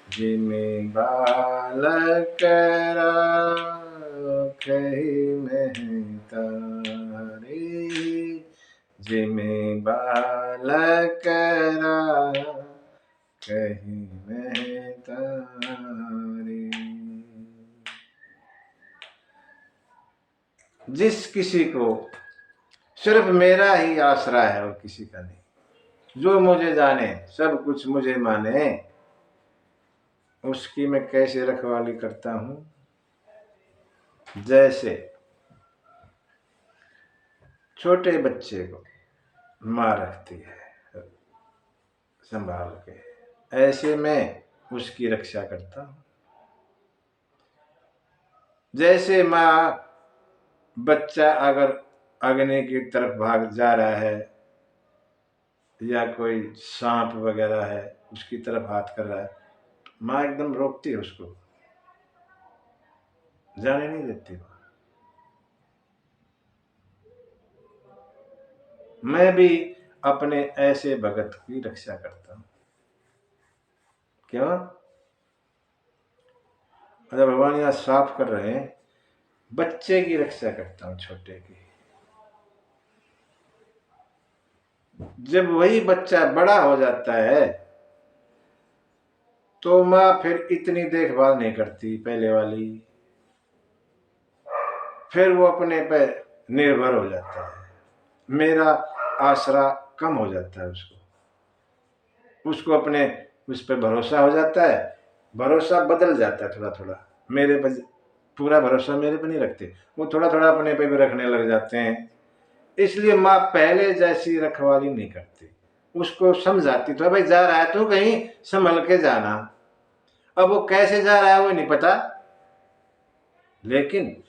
जिमे बालक राखहि महतारी, जिमे बालक राखहि महतारी। जिस किसी को सिर्फ मेरा ही आसरा है और किसी का नहीं, जो मुझे जाने सब कुछ मुझे माने, उसकी मैं कैसे रखवाली करता हूं? जैसे छोटे बच्चे को माँ रखती है संभाल के, ऐसे मैं उसकी रक्षा करता हूं। जैसे माँ बच्चा अगर अग्नि की तरफ भाग जा रहा है या कोई सांप वगैरह है उसकी तरफ हाथ कर रहा है, माँ एकदम रोकती है, उसको जाने नहीं देती। मैं भी अपने ऐसे भगत की रक्षा करता हूं। क्यों? अगर भगवान यहाँ साफ कर रहे हैं, बच्चे की रक्षा करता हूं, छोटे की। जब वही बच्चा बड़ा हो जाता है तो माँ फिर इतनी देखभाल नहीं करती पहले वाली, फिर वो अपने पे निर्भर हो जाता है, मेरा आसरा कम हो जाता है, उसको अपने उस पर भरोसा हो जाता है, भरोसा बदल जाता है थोड़ा थोड़ा, मेरे पर पूरा भरोसा मेरे पे नहीं रखते, वो थोड़ा थोड़ा अपने पे भी रखने लग जाते हैं। इसलिए माँ पहले जैसी रखवाली नहीं करती, उसको समझाती तो भाई जा रहा है तो कहीं संभल के जाना। अब वो कैसे जा रहा है वो नहीं पता, लेकिन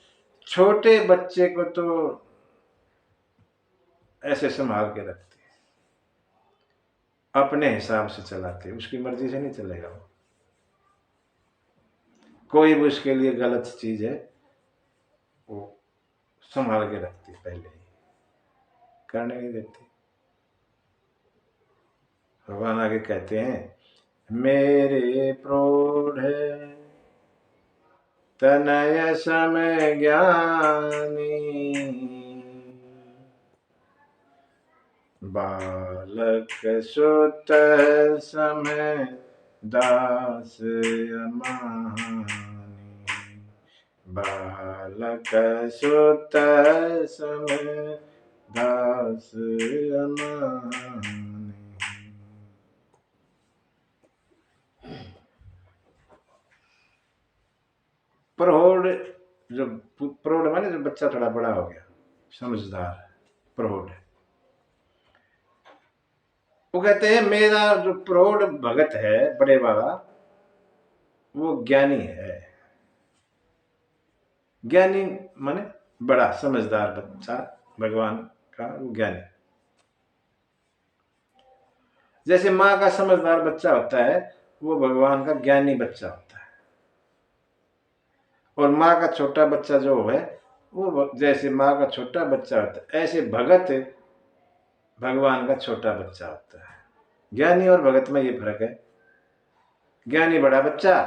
छोटे बच्चे को तो ऐसे संभाल के रखती है, अपने हिसाब से चलाते, उसकी मर्जी से नहीं चलेगा वो। कोई भी उसके लिए गलत चीज है वो संभाल के रखती, पहले ही करने नहीं देती। भगवान आगे कहते हैं, मेरे प्रौढ़ तनय समय ज्ञानी, बालक सुत समय दास अमानी, बालक सुत समय दास अमानी। प्रौढ़, जो प्रौढ़ माने जो बच्चा थोड़ा बड़ा हो गया, समझदार, प्रौढ़, वो कहते हैं मेरा जो प्रौढ़ भगत है बड़े वाला, वो ज्ञानी है। ज्ञानी माने बड़ा समझदार बच्चा भगवान का ज्ञानी। जैसे माँ का समझदार बच्चा होता है, वो भगवान का ज्ञानी बच्चा होता है। और माँ का छोटा बच्चा जो है, वो जैसे माँ का छोटा बच्चा होता है, ऐसे भगत भगवान का छोटा बच्चा होता है। ज्ञानी और भगत में ये फर्क है। ज्ञानी बड़ा बच्चा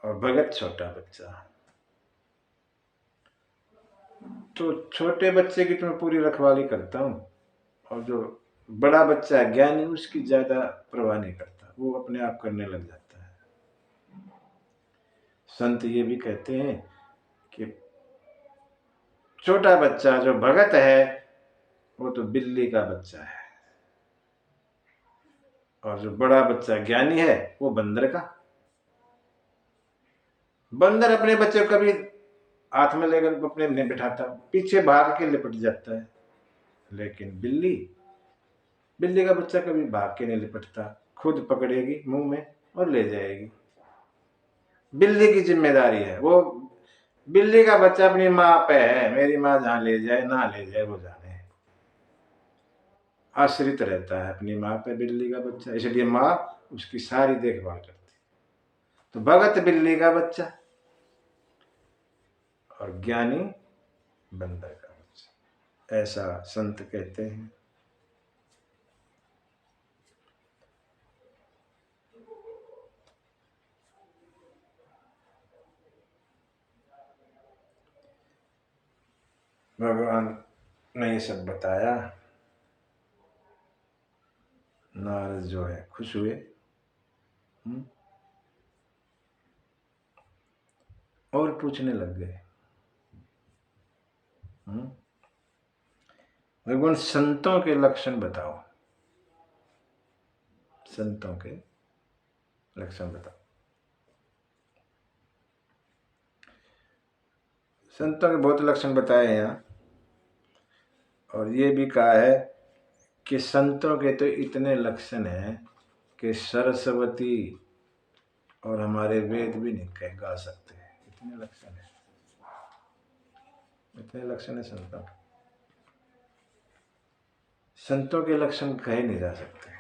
और भगत छोटा बच्चा। तो छोटे बच्चे की तो मैं पूरी रखवाली करता हूँ, और जो बड़ा बच्चा है ज्ञानी, उसकी ज्यादा परवाह नहीं करता, वो अपने आप करने लग जाता है। संत ये भी कहते हैं कि छोटा बच्चा जो भगत है वो तो बिल्ली का बच्चा है, और जो बड़ा बच्चा ज्ञानी है वो बंदर का। बंदर अपने बच्चे को कभी हाथ में लेकर अपने नहीं बिठाता, पीछे भाग के लिपट जाता है। लेकिन बिल्ली का बच्चा कभी भाग के नहीं लिपटता, खुद पकड़ेगी मुंह में और ले जाएगी। बिल्ली की जिम्मेदारी है वो। बिल्ली का बच्चा अपनी माँ पे है, मेरी माँ जहां ले जाए ना ले जाए वो जाने, आश्रित रहता है अपनी माँ पे बिल्ली का बच्चा, इसलिए माँ उसकी सारी देखभाल करती। तो भगत बिल्ली का बच्चा और ज्ञानी बंदर का बच्चा, ऐसा संत कहते हैं। भगवान ने ये सब बताया। नारद जो है खुश हुए, और पूछने लग गए। भगवान संतों के लक्षण बताओ, संतों के लक्षण बताओ। संतों के बहुत लक्षण बताए हैं यहाँ, और ये भी कहा है कि संतों के तो इतने लक्षण हैं कि सरस्वती और हमारे वेद भी नहीं कह गा सकते, इतने लक्षण है, इतने लक्षण है संतों के। संतों के लक्षण कहे नहीं जा सकते।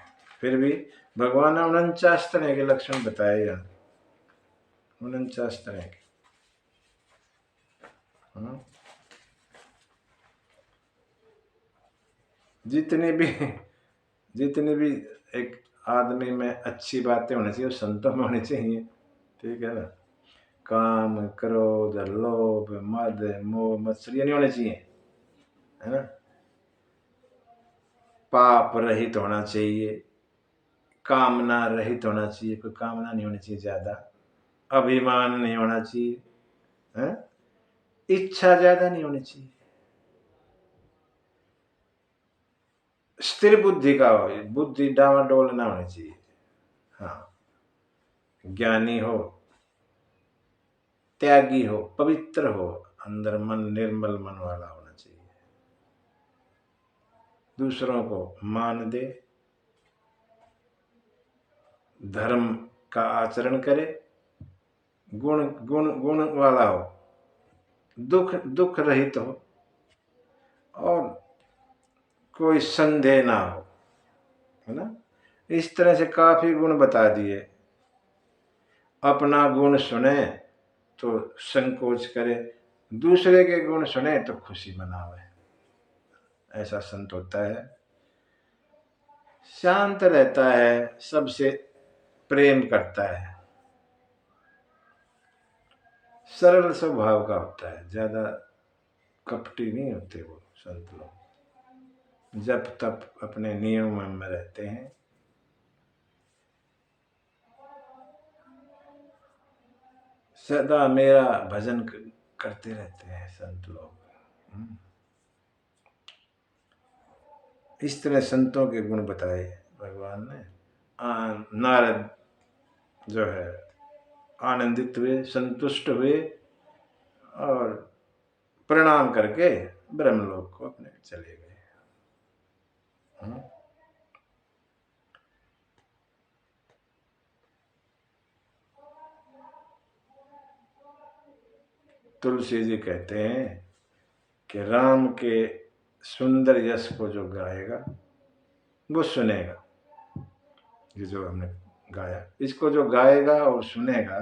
फिर भी भगवान ने 49 तरह के लक्षण बताए यहाँ, 49 तरह के। जितनी भी एक आदमी में अच्छी बातें होनी चाहिए, संतों में होनी चाहिए, ठीक है ना। काम, क्रोध, लोभ, मद, मोह, मत्सर्य नहीं होने चाहिए, है ना। पाप रहित होना चाहिए, कामना रहित होना चाहिए, कोई कामना नहीं होनी चाहिए ज्यादा, अभिमान नहीं होना चाहिए, है? इच्छा ज्यादा नहीं होनी चाहिए, स्थिर बुद्धि का हो, बुद्धि डावाडोल ना होनी चाहिए। हाँ, ज्ञानी हो, त्यागी हो, पवित्र हो, अंदर मन निर्मल मन वाला होना चाहिए, दूसरों को मान दे, धर्म का आचरण करे, गुण गुण गुण वाला हो, दुख रहित हो, और कोई संदेह ना हो, है ना। इस तरह से काफी गुण बता दिए। अपना गुण सुने तो संकोच करे, दूसरे के गुण सुने तो खुशी मनावे, ऐसा संत होता है। शांत रहता है, सबसे प्रेम करता है, सरल स्वभाव का होता है, ज्यादा कपटी नहीं होते वो संत लोग, जब तब अपने नियम में रहते हैं। सदा मेरा भजन करते रहते हैं संत लोग। इस तरह संतों के गुण बताए भगवान ने। नारद जो है आनंदित हुए, संतुष्ट हुए, और प्रणाम करके ब्रह्मलोक को अपने चले गए। तुलसी जी कहते हैं कि राम के सुंदर यश को जो गाएगा वो सुनेगा। ये जो हमने गाया, इसको जो गाएगा और सुनेगा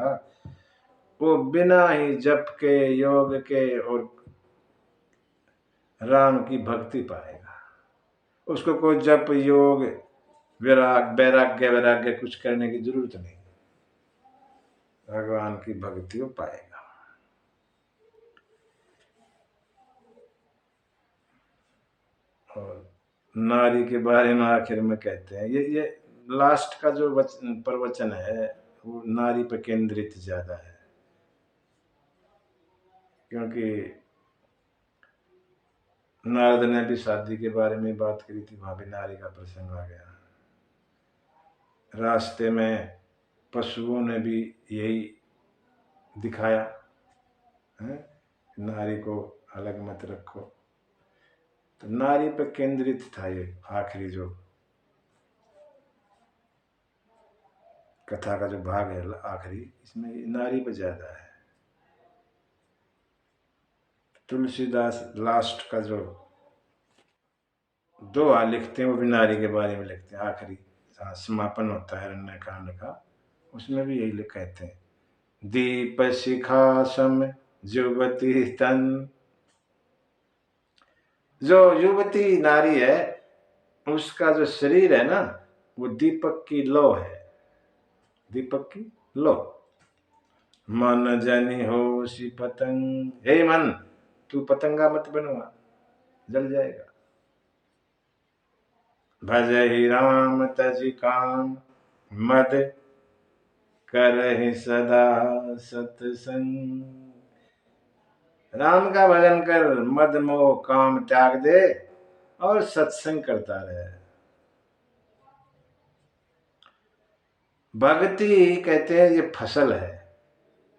वो बिना ही जप के, योग के और राम की भक्ति पाएगा। उसको कोई जप, योग, वैराग्य वैराग्य कुछ करने की जरूरत नहीं, भगवान की भक्ति वो पाएगा। और नारी के बारे में आखिर में कहते हैं, ये लास्ट का जो प्रवचन है वो नारी पर केंद्रित ज्यादा है, क्योंकि नारद ने भी शादी के बारे में बात करी थी, वहां भी नारी का प्रसंग आ गया। रास्ते में पशुओं ने भी यही दिखाया है, नारी को अलग मत रखो। तो नारी पर केंद्रित था ये आखिरी जो कथा का जो भाग है आखिरी, इसमें नारी पर ज्यादा है। तुलसीदास लास्ट का जो दोहा लिखते हैं वो भी नारी के बारे में लिखते हैं। आखिरी समापन होता है अरण्य कांड का, उसमें भी यही कहते हैं, दीप शिखा सम युवती तन। जो युवती नारी है उसका जो शरीर है ना वो दीपक की लौ है, दीपक की लौ। मन जनि हो सी पतंग, हे मन तू पतंगा मत बनवा, जल जाएगा। भजहि राम तजि काम, मद करहि सदा सत्संग। राम का भजन कर, मद मोह काम त्याग दे और सत्संग करता रहे। भक्ति कहते हैं ये फसल है,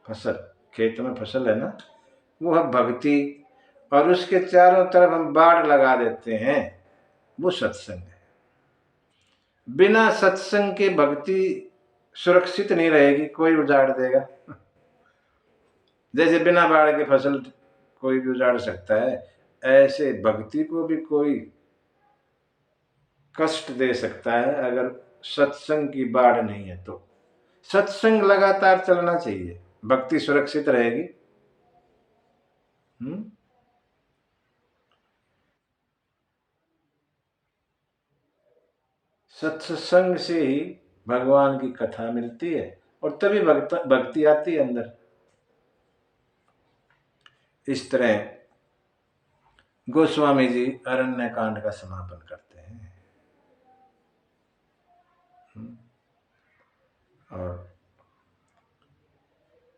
फसल, खेत में फसल है ना, वो है भक्ति, और उसके चारों तरफ हम बाड़ लगा देते हैं, वो सत्संग है। बिना सत्संग के भक्ति सुरक्षित नहीं रहेगी, कोई उजाड़ देगा। जैसे बिना बाढ़ के फसल कोई भी उजाड़ सकता है, ऐसे भक्ति को भी कोई कष्ट दे सकता है अगर सत्संग की बाढ़ नहीं है तो। सत्संग लगातार चलना चाहिए, भक्ति सुरक्षित रहेगी। सत्संग से ही भगवान की कथा मिलती है और तभी भक्ति आती है अंदर। इस तरह गोस्वामी जी अरण्य कांड का समापन करते हैं और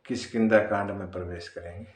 किष्किंधा कांड में प्रवेश करेंगे।